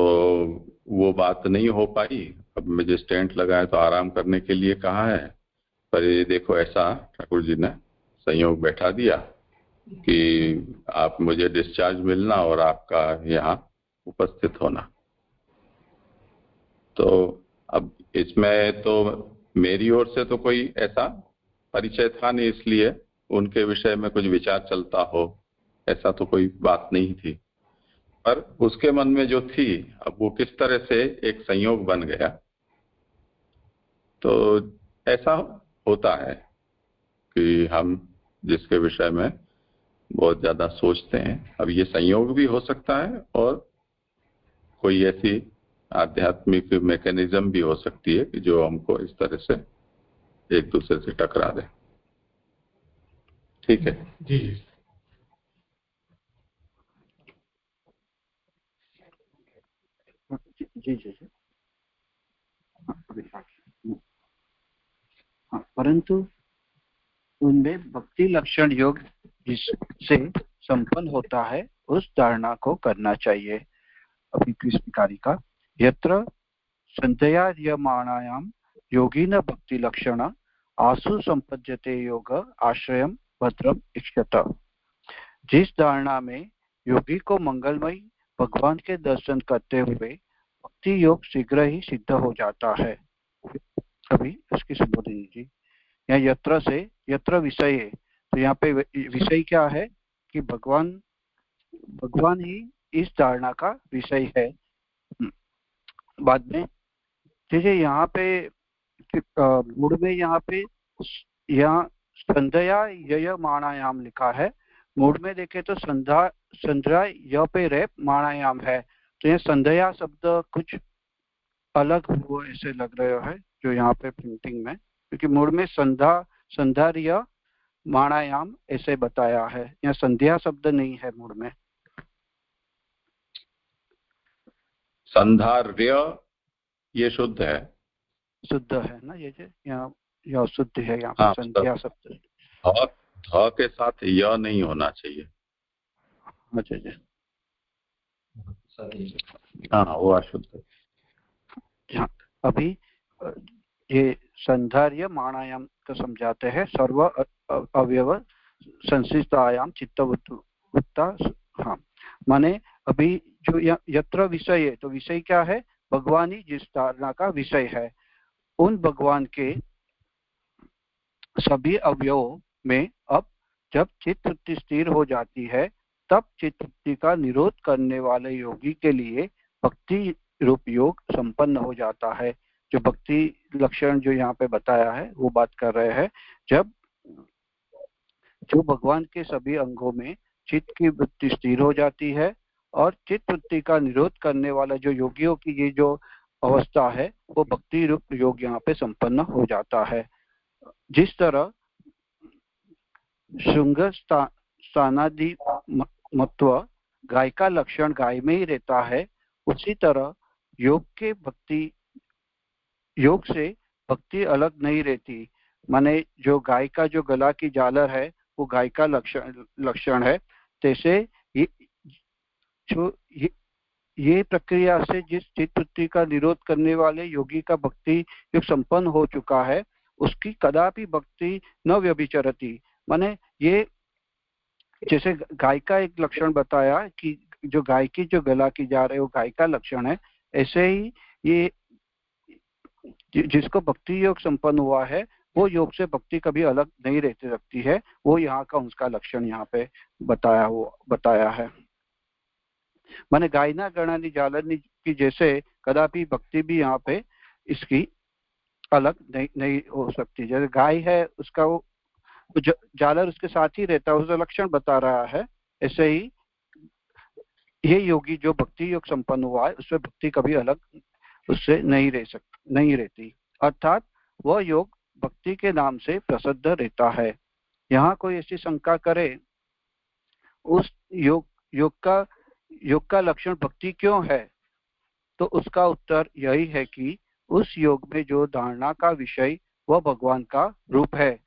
वो बात नहीं हो पाई। अब मुझे स्टेंट लगाए तो आराम करने के लिए कहा है, पर ये देखो ऐसा ठाकुर जी ने संयोग बैठा दिया कि आप मुझे डिस्चार्ज मिलना और आपका यहाँ उपस्थित होना। तो अब इसमें तो मेरी ओर से तो कोई ऐसा परिचय था नहीं, इसलिए उनके विषय में कुछ विचार चलता हो ऐसा तो कोई बात नहीं थी। पर उसके मन में जो थी, अब वो किस तरह से एक संयोग बन गया, तो ऐसा होता है कि हम जिसके विषय में बहुत ज्यादा सोचते हैं, अब ये संयोग भी हो सकता है और कोई ऐसी आध्यात्मिक मैकेनिज्म भी हो सकती है कि जो हमको इस तरह से एक दूसरे से टकरा दे। ठीक है जी जी जी जी हाँ, परंतु उनमें भक्ति लक्षण योग जिससे संपन्न होता है उस धारणा को करना चाहिए। अभी कृष्णकारी का यत्र संध्यायमाणायाम योगिन भक्ति लक्षण आसु संपद्यते योग आश्रयम भद्रम इक्षत। जिस धारणा में योगी को मंगलमय भगवान के दर्शन करते हुए भक्ति योग शीघ्र ही सिद्ध हो जाता है। अभी इसकी संबोधनी जी, यहाँ यत्र से यत्र विषय है, तो यहाँ पे विषय क्या है कि भगवान ही इस धारणा का विषय है। बाद में जैसे यहाँ पे मूड में यहाँ संध्या यय माणायाम लिखा है, मूड में देखे तो संध्या य पे रेप माणायाम है, तो ये संध्या शब्द कुछ अलग हुआ ऐसे लग रहे है जो यहाँ पे प्रिंटिंग में, क्योंकि मूड में संध्या माणायाम ऐसे बताया है, यहाँ संध्या शब्द नहीं है मूड में। संधार्य ये शुद्ध है, शुद्ध है ना, ये यह शुद्ध है यहाँ पे संध्या शब्द ध के साथ य नहीं होना चाहिए। अच्छा जी हाँ वो अशुद्ध है। अभी ये संधार्य माणायाम को समझाते हैं, सर्व अवयव संसिष्टायाम चित्तवृत्ता। हाँ माने अभी जो यत्र विषय है, तो विषय क्या है, भगवान ही जिस धारणा का विषय है, उन भगवान के सभी अवयवों में अब जब चित्तवृत्ति स्थिर हो जाती है, तब चित्तवृत्ति का निरोध करने वाले योगी के लिए भक्ति रूप योग संपन्न हो जाता है। जो भक्ति लक्षण जो यहाँ पे बताया है वो बात कर रहे हैं, जब जो भगवान के सभी अंगों में चित्त की वृत्ति स्थिर हो जाती है और चित्त वृत्ति का निरोध करने वाला जो योगियों की ये जो अवस्था है वो भक्ति रूप योग यहाँ पे संपन्न हो जाता है। जिस तरह श्रृंग स्थानादि मत्व गाय का लक्षण गाय में ही रहता है, उसी तरह योग से भक्ति अलग नहीं रहती। माने जो गाय का जो गला की झालर है वो गाय का लक्षण है, तैसे ये प्रक्रिया से जिस चित्तवृत्ति का निरोध करने वाले योगी का भक्ति योग संपन्न हो चुका है, उसकी कदापि भक्ति न व्यभिचरती। माने ये जैसे गाय का एक लक्षण बताया कि जो गाय की जो गला की जा रही है वो गाय का लक्षण है, ऐसे ही ये जिसको भक्ति योग संपन्न हुआ है वो योग से भक्ति कभी अलग नहीं रहती सकती है, वो यहाँ का उसका लक्षण यहाँ पे बताया है। माने गायना गणानी जालनी की जैसे कदापि भक्ति भी यहाँ पे इसकी अलग नहीं हो सकती। जैसे गाय है उसका वो जालर उसके साथ ही रहता है, उसका लक्षण बता रहा है। ऐसे ही ये योगी जो भक्ति योग संपन्न हुआ है उसमें भक्ति कभी अलग उससे नहीं रहती, अर्थात वह योग भक्ति के नाम से प्रसिद्ध रहता है। यहाँ कोई ऐसी शंका करे उस योग का लक्षण भक्ति क्यों है, तो उसका उत्तर यही है कि उस योग में जो धारणा का विषय वह भगवान का रूप है,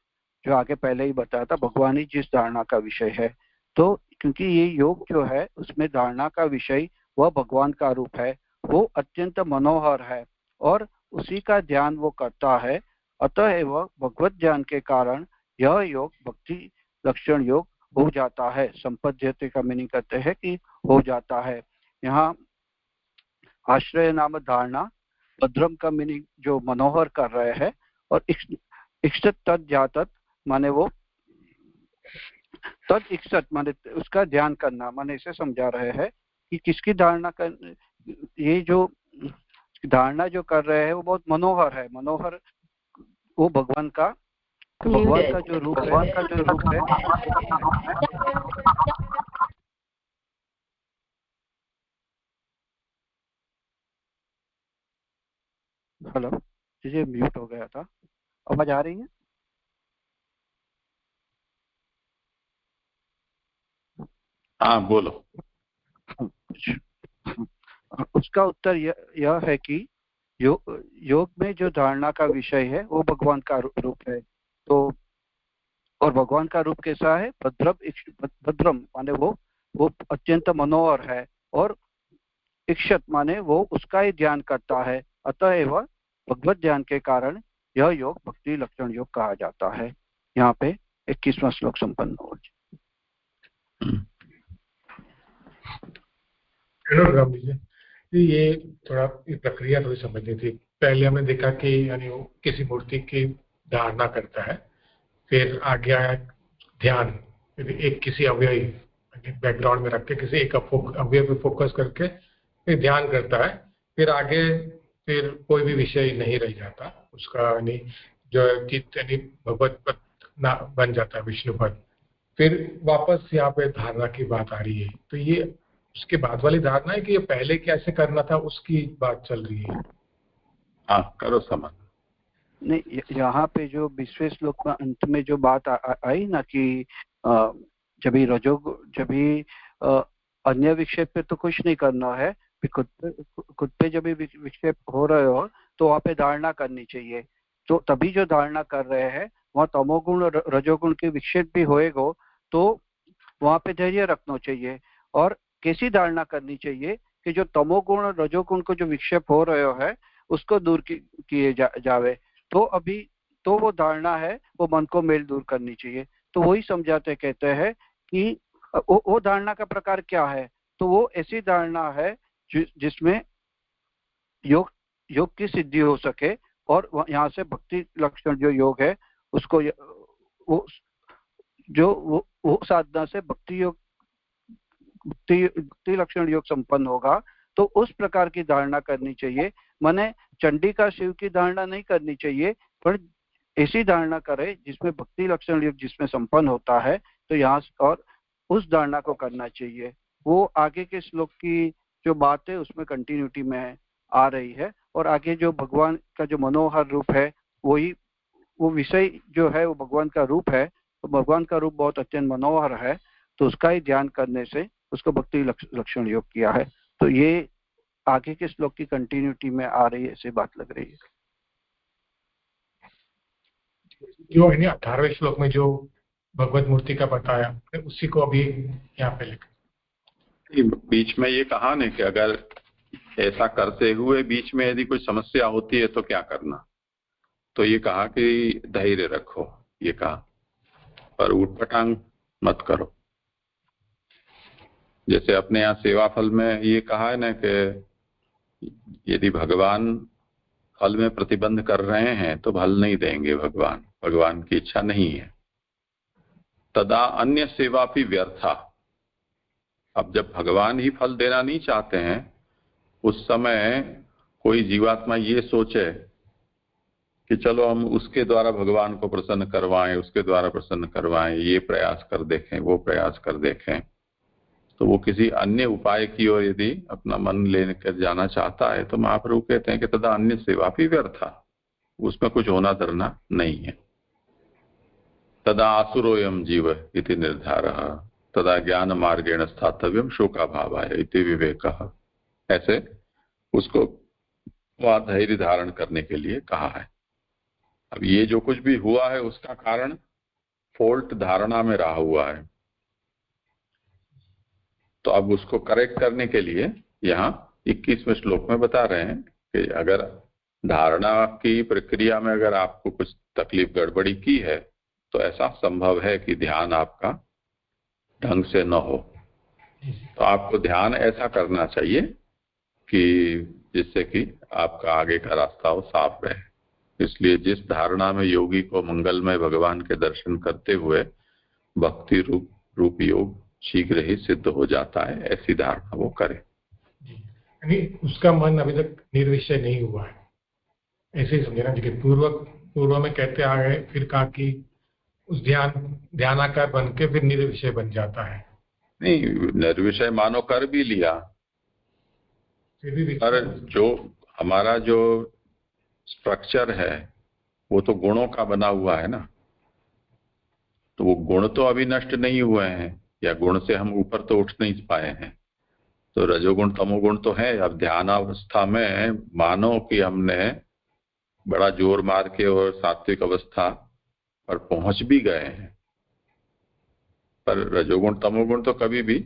जो आगे पहले ही बताया था, भगवान ही जिस धारणा का विषय है। तो क्योंकि ये योग जो है उसमें धारणा का विषय वह भगवान का रूप है, वो अत्यंत मनोहर है और उसी का ध्यान वो करता है, अतएव भगवत ज्ञान के कारण यह योग भक्ति लक्षण योग हो जाता है। संपद्यते का मीनिंग करते हैं कि हो जाता है। यहाँ आश्रय नाम धारणा, भद्रम का मीनिंग जो मनोहर कर रहे हैं, और इक्षत तत् जातत माने वो तद इक्षत माने उसका ध्यान करना, माने इसे समझा रहे हैं कि किसकी धारणा कर, ये जो धारणा जो कर रहे हैं वो बहुत मनोहर है। मनोहर वो भगवान का जो रूप है, हेलो जी, म्यूट हो गया था, आवाज आ रही है? हाँ बोलो। उसका उत्तर यह है कि योग में जो धारणा का विषय है वो भगवान का रूप है। तो और भगवान का रूप कैसा है? भद्रम माने वो अत्यंत मनोहर है, और इक्षत माने वो उसका ही ध्यान करता है, अतएव भगवत ध्यान के कारण यह योग भक्ति लक्षण योग कहा जाता है। यहाँ पे 21वां श्लोक संपन्न हो। ये थोड़ा प्रक्रिया थोड़ी समझनी थी। पहले हमने देखा कि यानी वो किसी मूर्ति की धारणा करता है, फिर आगे आया ध्यान, एक किसी अवयव बैकग्राउंड में रख के किसी एक अवयव पे फोकस करके फिर ध्यान करता है, फिर आगे फिर कोई भी विषय नहीं रह जाता उसका, यानी जो चित्त यानी भगवत पद बन जाता है, विष्णु पद। फिर वापस यहाँ पे धारणा की बात आ रही है, तो ये उसके बाद वाली धारणा है कि ये पहले कैसे करना था उसकी बात चल रही है। हाँ करो समझ। नहीं, यहाँ पे जो 20वें श्लोक में अंत में जो बात आई ना कि जब भी अन्य विक्षेप पे तो कुछ नहीं करना है, खुद पे जब भी विक्षेप हो रहे हो तो वहाँ पे धारणा करनी चाहिए। तो तभी जो धारणा कर रहे हैं वहाँ तमोगुण रजोगुण के विक्षेप भी होएगा तो वहाँ पे धैर्य रखना चाहिए। और कैसी धारणा करनी चाहिए कि जो तमोगुण रजोगुण को जो विक्षेप हो रहे है उसको दूर किए जावे। तो अभी तो वो धारणा है वो मन को मेल दूर करनी चाहिए। तो वही समझाते कहते हैं कि वो धारणा का प्रकार क्या है, तो वो ऐसी धारणा है जिसमें योग की सिद्धि हो सके, और यहाँ से भक्ति लक्षण जो योग है उसको वो साधना से भक्ति लक्षण योग संपन्न होगा। तो उस प्रकार की धारणा करनी चाहिए, माने चंडिका शिव की धारणा नहीं करनी चाहिए, पर ऐसी धारणा करे जिसमें भक्ति लक्षण योग जिसमें संपन्न होता है, तो यहाँ और उस धारणा को करना चाहिए। वो आगे के श्लोक की जो बात है उसमें कंटिन्यूटी में आ रही है, और आगे जो भगवान का जो मनोहर रूप है वो विषय जो है वो भगवान का रूप है, तो भगवान का रूप बहुत अत्यंत मनोहर है, तो उसका ही ध्यान करने से उसको भक्ति लक्षण योग किया है। तो ये आगे के श्लोक की कंटिन्यूटी में आ रही है, ऐसी बात लग रही है। जो 18वें श्लोक में जो भगवत मूर्ति का बताया उसी को अभी यहाँ पे लिखा। बीच में ये कहा ना कि अगर ऐसा करते हुए बीच में यदि कोई समस्या होती है तो क्या करना, तो ये कहा कि धैर्य रखो, ये कहा, पर उठपटांग मत करो। जैसे अपने यहाँ सेवा फल में ये कहा है ना कि यदि भगवान फल में प्रतिबंध कर रहे हैं तो फल नहीं देंगे, भगवान की इच्छा नहीं है। तदा अन्य सेवा भी व्यर्था। अब जब भगवान ही फल देना नहीं चाहते हैं, उस समय कोई जीवात्मा ये सोचे कि चलो हम उसके द्वारा भगवान को प्रसन्न करवाएं, उसके द्वारा प्रसन्न करवाएं, ये प्रयास कर देखें, वो प्रयास कर देखें, तो वो किसी अन्य उपाय की ओर यदि अपना मन लेकर जाना चाहता है तो महाप्रभु कहते हैं कि तदा अन्य सेवा भी व्यर्था, उसमें कुछ होना धरना नहीं है। तदा आसुरोयम जीव इति निर्धारः तदा ज्ञान मार्गेण स्थातव्यम शोकाभावाय इति विवेकः, ऐसे उसको वहां धैर्य धारण करने के लिए कहा है। अब ये जो कुछ भी हुआ है उसका कारण फॉल्ट धारणा में रहा हुआ है, तो अब उसको करेक्ट करने के लिए यहाँ 21वें श्लोक में बता रहे हैं कि अगर धारणा की प्रक्रिया में अगर आपको कुछ तकलीफ गड़बड़ी की है तो ऐसा संभव है कि ध्यान आपका ढंग से न हो, तो आपको ध्यान ऐसा करना चाहिए कि जिससे कि आपका आगे का रास्ता हो साफ रहे। इसलिए जिस धारणा में योगी को मंगलमय भगवान के दर्शन करते हुए भक्ति रूप योग शीघ्र ही सिद्ध हो जाता है, ऐसी धारणा वो करे। यानी उसका मन अभी तक निर्विषय नहीं हुआ है, ऐसे ही समझे ना जी। पूर्व में कहते आ गए, फिर कहा कि उस ध्यानाकार बन के फिर निर्विषय बन जाता है। नहीं, निर्विषय मानो कर भी लिया, फिर भी पर जो हमारा जो स्ट्रक्चर है वो तो गुणों का बना हुआ है ना, तो वो गुण तो अभी नष्ट नहीं हुए हैं, या गुण से हम ऊपर तो उठ नहीं पाए हैं, तो रजोगुण तमोगुण तो है। अब ध्यानावस्था में मानो कि हमने बड़ा जोर मार के और सात्विक अवस्था पर पहुंच भी गए हैं, पर रजोगुण तमोगुण तो कभी भी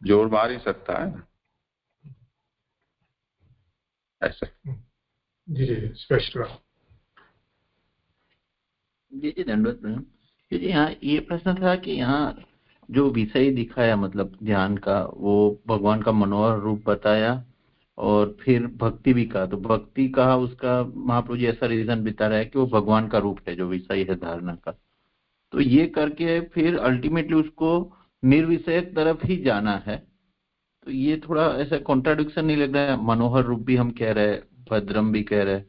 जोर मार ही सकता है ना, ऐसे। जी जी स्पष्ट हुआ। जी जी दंडवत प्रणाम। जी यहाँ ये प्रश्न था कि यहाँ जो विषय दिखाया मतलब ध्यान का, वो भगवान का मनोहर रूप बताया और फिर भक्ति भी कहा, तो भक्ति कहा उसका महाप्रभु जी ऐसा रीजन बता रहा है कि वो भगवान का रूप है जो विषय है धारणा का, तो ये करके फिर अल्टीमेटली उसको निर्विषयक तरफ ही जाना है। तो ये थोड़ा ऐसा कॉन्ट्राडिक्शन नहीं लग रहा है? मनोहर रूप भी हम कह रहे हैं, भद्रम भी कह रहे हैं,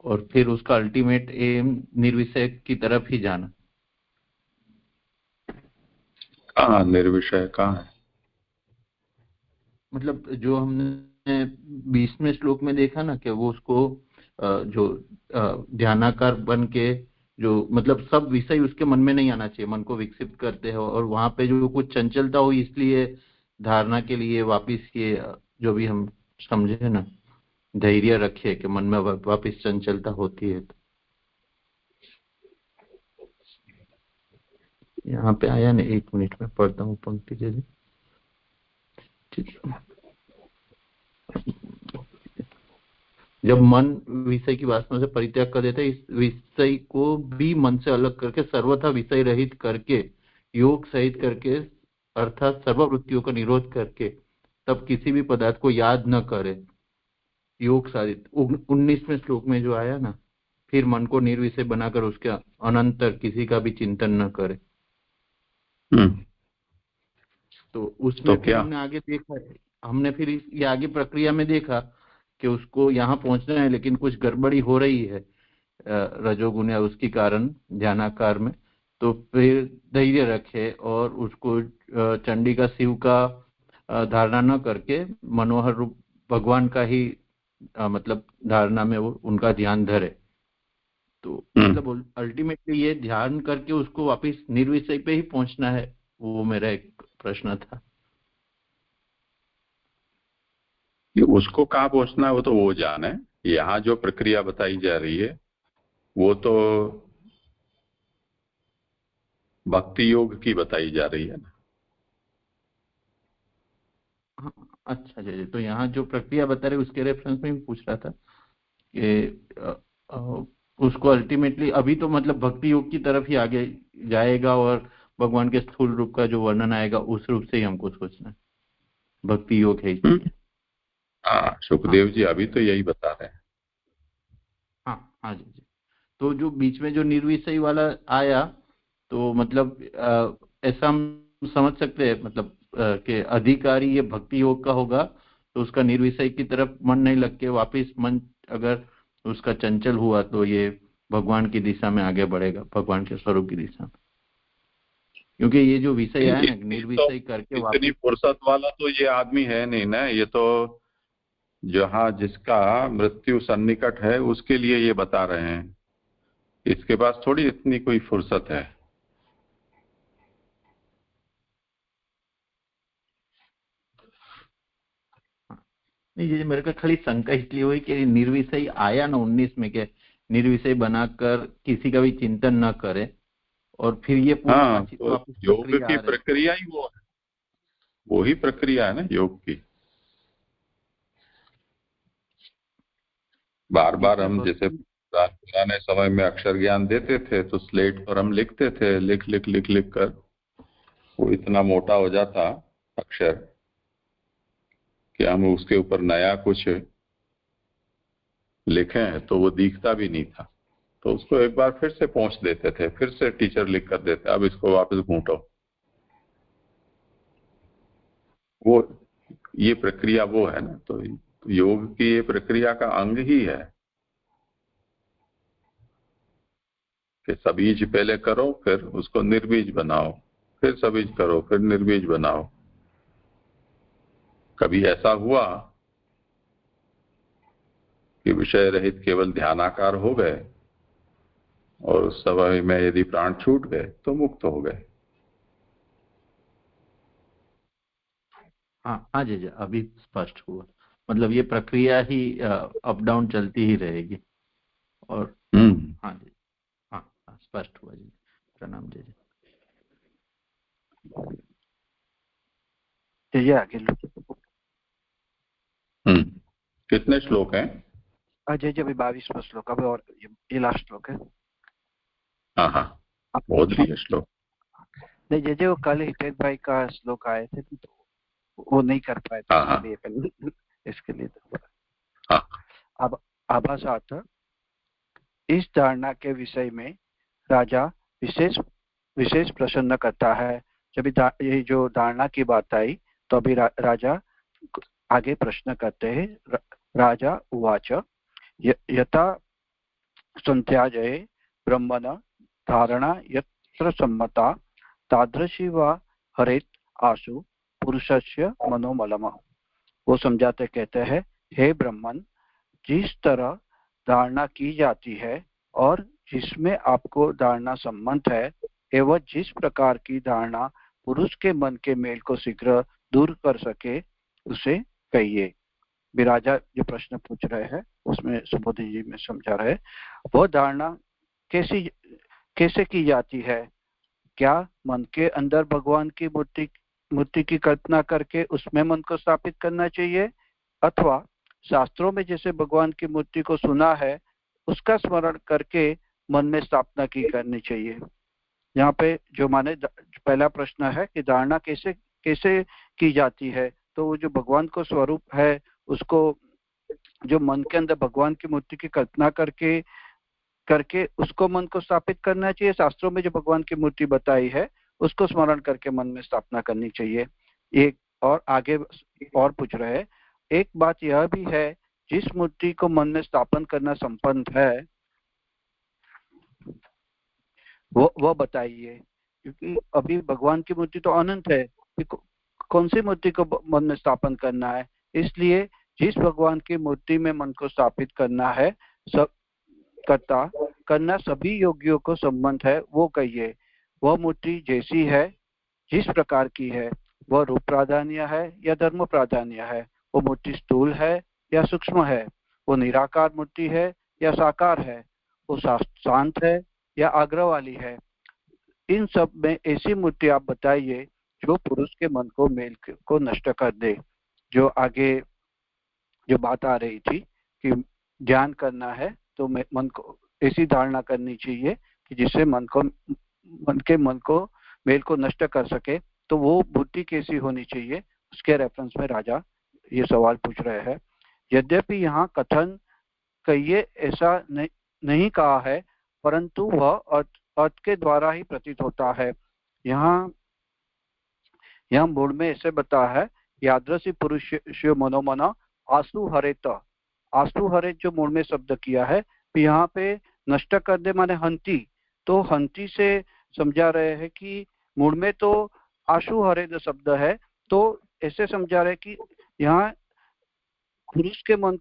और फिर उसका अल्टीमेट एम निर्विषयक की तरफ ही जाना। कहाँ निर्विषय कहाँ है? मतलब जो हमने 20वें श्लोक में देखा ना कि वो उसको जो ध्यानाकार बन के जो मतलब सब विषय उसके मन में नहीं आना चाहिए, मन को विकसित करते हैं, और वहां पे जो कुछ चंचलता हो इसलिए धारणा के लिए वापिस ये जो भी हम समझे ना धैर्य रखे कि मन में वापिस चंचलता होती है। तो यहाँ पे आया ना, 1 मिनट में पढ़ता हूँ पंक्ति जी। जब मन विषय की वासना से परित्याग कर देता है, इस विषय को भी मन से अलग करके सर्वथा विषय रहित करके योग सहित करके अर्थात सर्ववृत्तियों का निरोध करके तब किसी भी पदार्थ को याद न करे, योग साधित। 19वें श्लोक में जो आया ना, फिर मन को निर्विषय बनाकर उसके अनंतर किसी का भी चिंतन न करे। तो उसमें तो क्या हमने आगे देखा, हमने फिर ये आगे प्रक्रिया में देखा कि उसको यहाँ पहुंचना है लेकिन कुछ गड़बड़ी हो रही है रजोगुण या उसके कारण ध्यानाकार में, तो फिर धैर्य रखे और उसको चंडी का शिव का धारणा न करके मनोहर रूप भगवान का ही मतलब धारणा में वो उनका ध्यान धरे। तो मतलब अल्टीमेटली ये ध्यान करके उसको वापस निर्विषय पे ही पहुंचना है, वो मेरा एक प्रश्न था। उसको कहाँ पहुंचना है वो तो वो जाने। यहाँ जो प्रक्रिया बताई जा रही है वो तो भक्ति योग की बताई जा रही है ना। अच्छा जी, तो यहाँ जो प्रक्रिया बता रहे उसके रेफरेंस में भी पूछ रहा था कि उसको अल्टीमेटली अभी तो मतलब भक्ति योग की तरफ ही आगे जाएगा और भगवान के स्थूल रूप का जो वर्णन आएगा उस रूप से ही हमको सोचना है, भक्ति योग है। हाँ, सुखदेव जी अभी तो यही बता रहे हैं। हाँ जी जी। तो जो बीच में जो निर्विषय वाला आया तो मतलब ऐसा हम समझ सकते हैं मतलब कि अधिकारी ये भक्ति योग का होगा तो उसका निर्विषय की तरफ मन नहीं लग के वापिस मन अगर उसका चंचल हुआ तो ये भगवान की दिशा में आगे बढ़ेगा, भगवान के स्वरूप की दिशा में। क्योंकि ये जो विषय है ना, निर्विषय करके इतनी फुर्सत वाला तो ये आदमी है नहीं ना, ये तो जहाँ जिसका मृत्यु सन्निकट है उसके लिए ये बता रहे हैं, इसके पास थोड़ी इतनी कोई फुर्सत है। नहीं, ये मेरे को खाली शंका इसलिए हुई कि निर्विषय आया ना 19 में, के निर्विषय बनाकर किसी का भी चिंतन न करे और फिर ये हाँ, तो योग की प्रक्रिया ही वो है, वो ही प्रक्रिया है ना योग की। बार बार हम जैसे पुराने समय में अक्षर ज्ञान देते थे तो स्लेट पर हम लिखते थे, लिख लिख लिख लिख कर वो इतना मोटा हो जाता अक्षर कि हम उसके ऊपर नया कुछ लिखें तो वो दिखता भी नहीं था, तो उसको एक बार फिर से पहुंच देते थे, फिर से टीचर लिख कर देते, अब इसको वापस घूंटो। वो ये प्रक्रिया वो है ना, तो योग की ये प्रक्रिया का अंग ही है कि सबीज पहले करो, फिर उसको निर्बीज बनाओ, फिर सबीज करो, फिर निर्बीज बनाओ। कभी ऐसा हुआ कि विषय रहित केवल ध्यानाकार हो गए और उस समय में यदि प्राण छूट गए तो मुक्त हो गए। हाँ जी जी, अभी स्पष्ट हुआ। मतलब ये प्रक्रिया ही अप डाउन चलती ही रहेगी। और हाँ जी, हाँ स्पष्ट हुआ जी, प्रणाम जी जी। आगे लो। कितने श्लोक हैं? अजय जी अभी 22वां श्लोक, अभी और ये लास्ट श्लोक है। हाँ हाँ, बहुत ही श्लोक। नहीं जय वो कल हितेश भाई का श्लोक आए थे तो वो नहीं कर पाए थे, इसके लिए तो अब आभासात इस धारणा के विषय में राजा विशेष प्रसन्न करता है। जब ये जो धारणा की बात आई तो अभी राजा आगे प्रश्न करते हैं। राजा उवाच यथा संत्याजये ब्रह्मण धारणा यत्र सम्मता तादृशी वा हरेत आशु पुरुषस्य मनोमलम। वो समझाते कहते हैं, हे ब्रह्मन, जिस तरह धारणा की जाती है और जिसमें आपको धारणा संबंध है एवं जिस प्रकार की धारणा पुरुष के मन के मेल को शीघ्र दूर कर सके उसे कहिए। विराजा जो प्रश्न पूछ रहे हैं उसमें सुबोध जी में समझा रहे, वो धारणा कैसे की जाती है? क्या मन के अंदर भगवान की मूर्ति की कल्पना करके उसमें मन को स्थापित करना चाहिए, अथवा शास्त्रों में जैसे भगवान की मूर्ति को सुना है उसका स्मरण करके मन में स्थापना की करनी चाहिए? यहाँ पे जो माने पहला प्रश्न है कि धारणा कैसे की जाती है, तो वो जो भगवान को स्वरूप है उसको जो मन के अंदर भगवान की मूर्ति की कल्पना करके उसको मन को स्थापित करना चाहिए, शास्त्रों में जो भगवान की मूर्ति बताई है उसको स्मरण करके मन में स्थापना करनी चाहिए। एक और आगे और पूछ रहे हैं, एक बात यह भी है जिस मूर्ति को मन में स्थापन करना संपन्न है वो बताइए, क्योंकि अभी भगवान की मूर्ति तो अनंत है, कौन सी मूर्ति को मन में स्थापन करना है? इसलिए जिस भगवान की मूर्ति में मन को स्थापित करना है करना सभी योगियों को संबंध है वो कहिए। वह मूर्ति जैसी है, जिस प्रकार की है, वह रूप प्राधान्य है या धर्म प्राधान्य है, वो मूर्ति स्थूल है या सूक्ष्म है, वो निराकार मूर्ति है या साकार है, वो शांत है या आग्रह वाली है। इन सब में ऐसी मूर्ति आप बताइए जो पुरुष के मन को मेल को नष्ट कर दे। जो आगे जो बात आ रही थी कि ध्यान करना है तो मन को ऐसी धारणा करनी चाहिए कि जिससे मन को मेल को नष्ट कर सके, तो वो बुद्धि कैसी होनी चाहिए, उसके रेफरेंस में राजा ये सवाल पूछ रहे हैं। यद्यपि यहाँ कथन कहिए ऐसा नहीं कहा है, परंतु वह अर्थ के द्वारा ही प्रतीत होता है। यहाँ मूल में ऐसे बता है, यादृशी पुरुष मनोमन आसु हरेत, आंसू हरे जो मूल में शब्द किया है, तो यहाँ पे नष्ट कर दे माने हंती, तो हंती से समझा रहे हैं कि मूल में तो आंसू हरे जो शब्द है, तो ऐसे समझा रहे कि यहाँ पुरुष के मन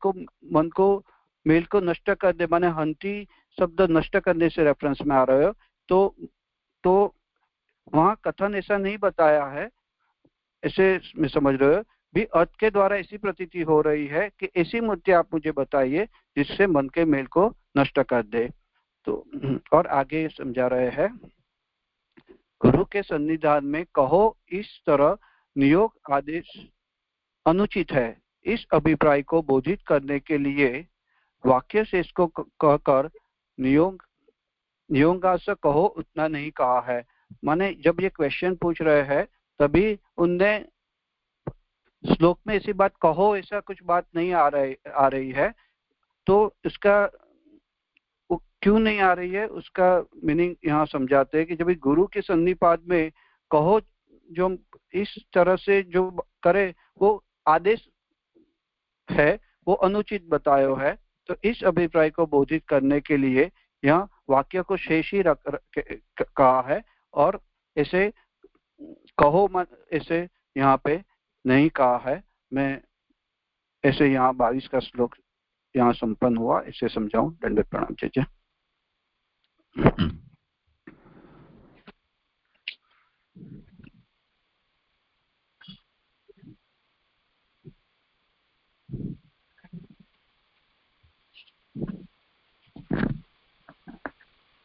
को मेल को नष्ट कर दे माने हंती शब्द नष्ट करने से रेफरेंस में आ रहे हो, तो वहां कथन ऐसा नहीं बताया है, ऐसे मैं समझ रहे हो भी अर्थ के द्वारा ऐसी प्रतीति हो रही है कि ऐसी मूर्ति आप मुझे बताइए जिससे मन के मेल को नष्ट कर दे। तो और आगे समझा रहे हैं, गुरु के सन्निधान में कहो इस तरह नियोग आदेश अनुचित है। इस अभिप्राय को बोधित करने के लिए वाक्य शेष को कहकर नियोगास कहो उतना नहीं कहा है। माने जब ये क्वेश्चन पूछ रहे हैं तभी उनने श्लोक में ऐसी बात कहो ऐसा कुछ बात नहीं आ रही है, तो इसका क्यों नहीं आ रही है उसका मीनिंग यहाँ समझाते हैं कि जब गुरु के सन्निपात में कहो जो इस तरह से जो करे वो आदेश है वो अनुचित बतायो है, तो इस अभिप्राय को बोधित करने के लिए यहाँ वाक्य को शेष ही कहा है और ऐसे कहो मत ऐसे यहाँ पे नहीं कहा है। मैं ऐसे यहाँ 22 का श्लोक यहाँ संपन्न हुआ, इसे समझाऊं। दंडवत प्रणाम जय।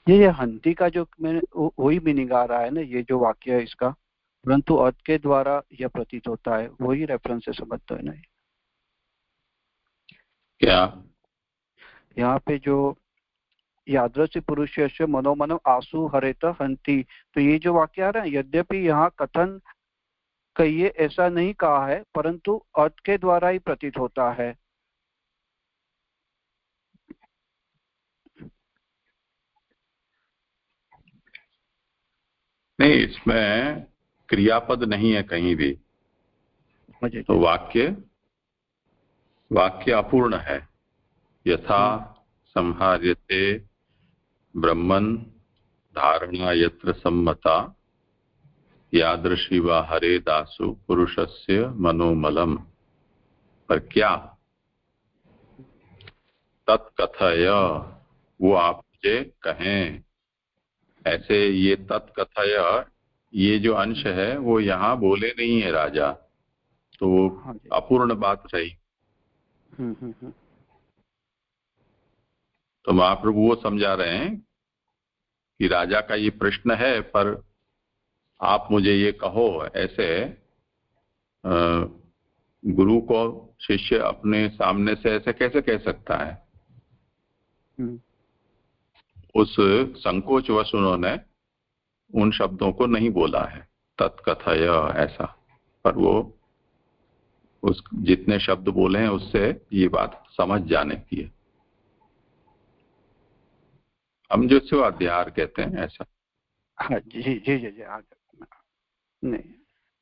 ये हंती का जो मैंने वही मीनिंग आ रहा है ना, ये जो वाक्य है इसका, परंतु अर्थ के द्वारा यह प्रतीत होता है, वही रेफरेंस से समझता है ना। क्या यहाँ पे जो यादृश पुरुष मनोमनो आंसू हरेत हंती, तो ये जो वाक्य आ रहा है, यद्यपि यहाँ कथन कहिए ऐसा नहीं कहा है परंतु अर्थ के द्वारा ही प्रतीत होता है। नहीं, इसमें क्रियापद नहीं है कहीं भी, तो वाक्य अपूर्ण है। यथा संहार्यते ब्रह्मन् धारणा यत्र सम्मता यादृशी वा हरे दासु पुरुषस्य मनोमलम, पर क्या तत्कथय, वो आप मुझे कहें। ऐसे ये तत्कथय ये जो अंश है वो यहाँ बोले नहीं है राजा, तो वो अपूर्ण बात रही। तो महाप्रभु वो समझा रहे हैं कि राजा का ये प्रश्न है पर आप मुझे ये कहो। ऐसे गुरु को शिष्य अपने सामने से ऐसे कैसे कह सकता है? उस संकोचवश उन्होंने उन शब्दों को नहीं बोला है तत्कथय ऐसा, पर वो उस जितने शब्द बोले हैं उससे ये बात समझ जाने की है। हम जो स्वाध्याय कहते हैं ऐसा। हाँ जी जी जी जी आगे नहीं,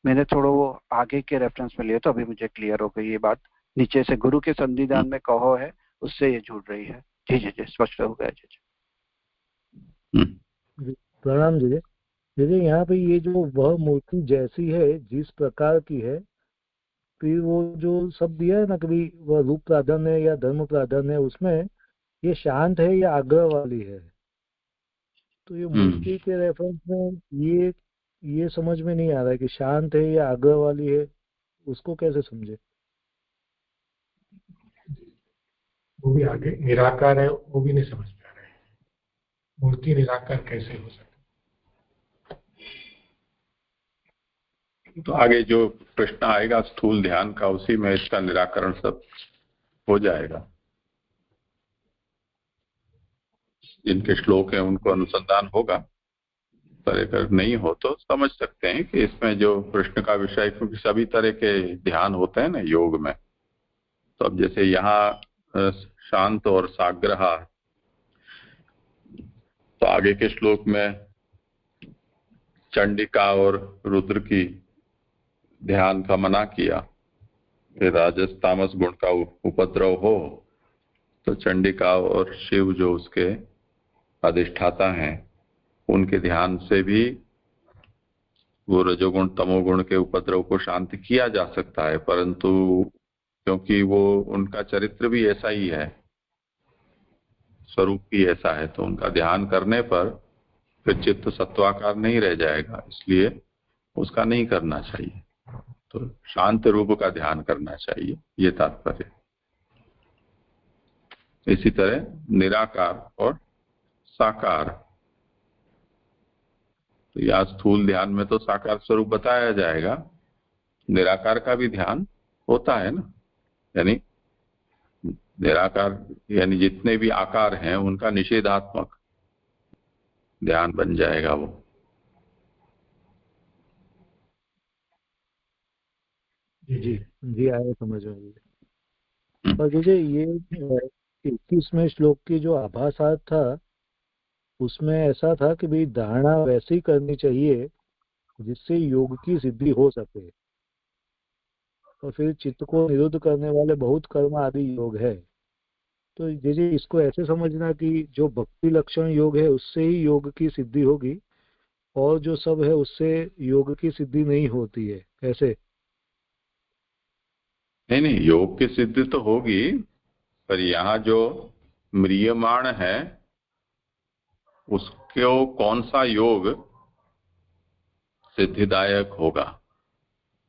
मैंने थोड़ा वो आगे के रेफरेंस में लिया तो अभी मुझे क्लियर हो गई ये बात। नीचे से गुरु के संविधान में कहो है उससे ये जुड़ रही है। जी जी जी स्पष्ट हो गया। जी प्रणाम जी। जी यहाँ पे ये जो वह मूर्ति जैसी है जिस प्रकार की है, फिर वो जो सब दिया है ना, कभी वह रूप प्राधान्य या धर्म प्राधान्य, उसमें ये शांत है या आग्रह वाली है, तो ये मूर्ति के रेफरेंस में ये समझ में नहीं आ रहा है कि शांत है या आग्रह वाली है, उसको कैसे समझे? वो भी आगे निराकार है, वो भी नहीं समझ में आ रहा है। मूर्ति निराकार कैसे हो सकती? तो आगे जो प्रश्न आएगा स्थूल ध्यान का, उसी में इसका निराकरण सब हो जाएगा। जिनके श्लोक है उनको अनुसंधान होगा, पर अगर नहीं हो तो समझ सकते हैं कि इसमें जो प्रश्न का विषय, क्योंकि सभी तरह के ध्यान होते हैं ना योग में, तो अब जैसे यहाँ शांत और साग्रह, तो आगे के श्लोक में चंडिका और रुद्र की ध्यान का मना किया कि राजस तामस गुण का उपद्रव हो, तो चंडिका और शिव जो उसके अधिष्ठाता हैं उनके ध्यान से भी वो रजोगुण तमोगुण के उपद्रव को शांत किया जा सकता है, परंतु क्योंकि वो उनका चरित्र भी ऐसा ही है, स्वरूप भी ऐसा है, तो उनका ध्यान करने पर फिर चित्त सत्वाकार नहीं रह जाएगा, इसलिए उसका नहीं करना चाहिए। तो शांत रूप का ध्यान करना चाहिए, ये तात्पर्य। इसी तरह निराकार और साकार, तो या स्थूल ध्यान में तो साकार स्वरूप बताया जाएगा, निराकार का भी ध्यान होता है ना, यानी निराकार यानी जितने भी आकार हैं उनका निषेधात्मक ध्यान बन जाएगा वो। जी जी आया समझ में। पर मुझे ये 21वें श्लोक की जो आभासार था उसमें ऐसा था कि भाई धारणा वैसी करनी चाहिए जिससे योग की सिद्धि हो सके, और फिर चित्त को निरुद्ध करने वाले बहुत कर्म आदि योग है। तो जैसे इसको ऐसे समझना कि जो भक्ति लक्षण योग है उससे ही योग की सिद्धि होगी, और जो सब है उससे योग की सिद्धि नहीं होती है, ऐसे? नहीं, योग की सिद्धि तो होगी, पर यहाँ जो म्रियमाण है उसको कौन सा योग सिद्धिदायक होगा,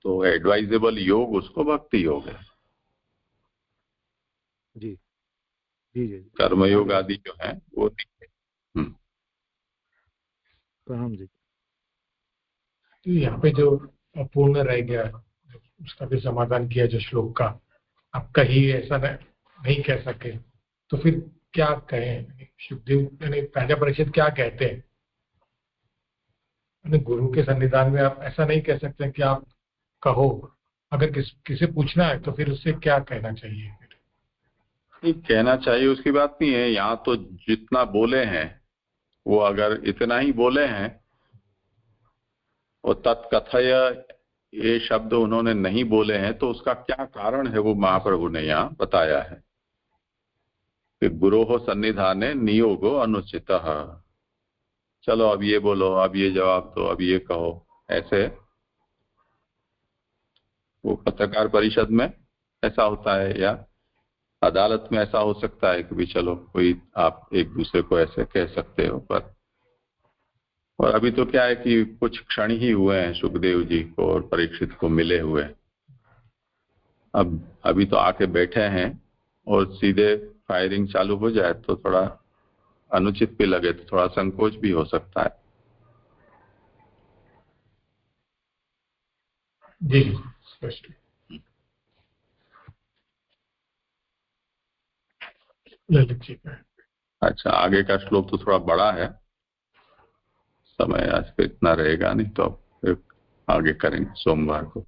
तो एडवाइजेबल योग उसको भक्ति योग है। जी जी जी। कर्मयोग आदि जो है वो प्रणाम जी। तो यहाँ पे जो अपूर्ण रह गया उसका भी समाधान किया जो श्लोक का, आप कहीं ऐसा नहीं कह सके तो फिर क्या कहें? शुभदेव यानी प्राज्ञा परिषद क्या कहते हैं? गुरु के सन्निधान में आप ऐसा नहीं कह सकते कि आप कहो, अगर किसी पूछना है तो फिर उससे क्या कहना चाहिए? फिर कहना चाहिए उसकी बात नहीं है, यहाँ तो जितना बोले हैं वो अगर इतना ही बोले हैं और तत्कथय ये शब्द उन्होंने नहीं बोले हैं तो उसका क्या कारण है वो महाप्रभु ने यहाँ बताया है कि गुरो हो सन्निधाने नियोगो अनुचित। चलो अब ये बोलो, अब ये जवाब दो, अब ये कहो, ऐसे वो पत्रकार परिषद में ऐसा होता है या अदालत में ऐसा हो सकता है कि भी चलो कोई आप एक दूसरे को ऐसे कह सकते हो, पर और अभी तो क्या है कि कुछ क्षण ही हुए हैं सुखदेव जी को और परीक्षित को मिले हुए, अब अभी तो आके बैठे हैं और सीधे फायरिंग चालू हो जाए तो थोड़ा अनुचित भी लगे, तो थोड़ा संकोच भी हो सकता है। जी स्पष्ट। अच्छा, आगे का श्लोक तो थोड़ा बड़ा है, समय आज पे इतना रहेगा नहीं, तो फिर आगे करेंगे सोमवार को।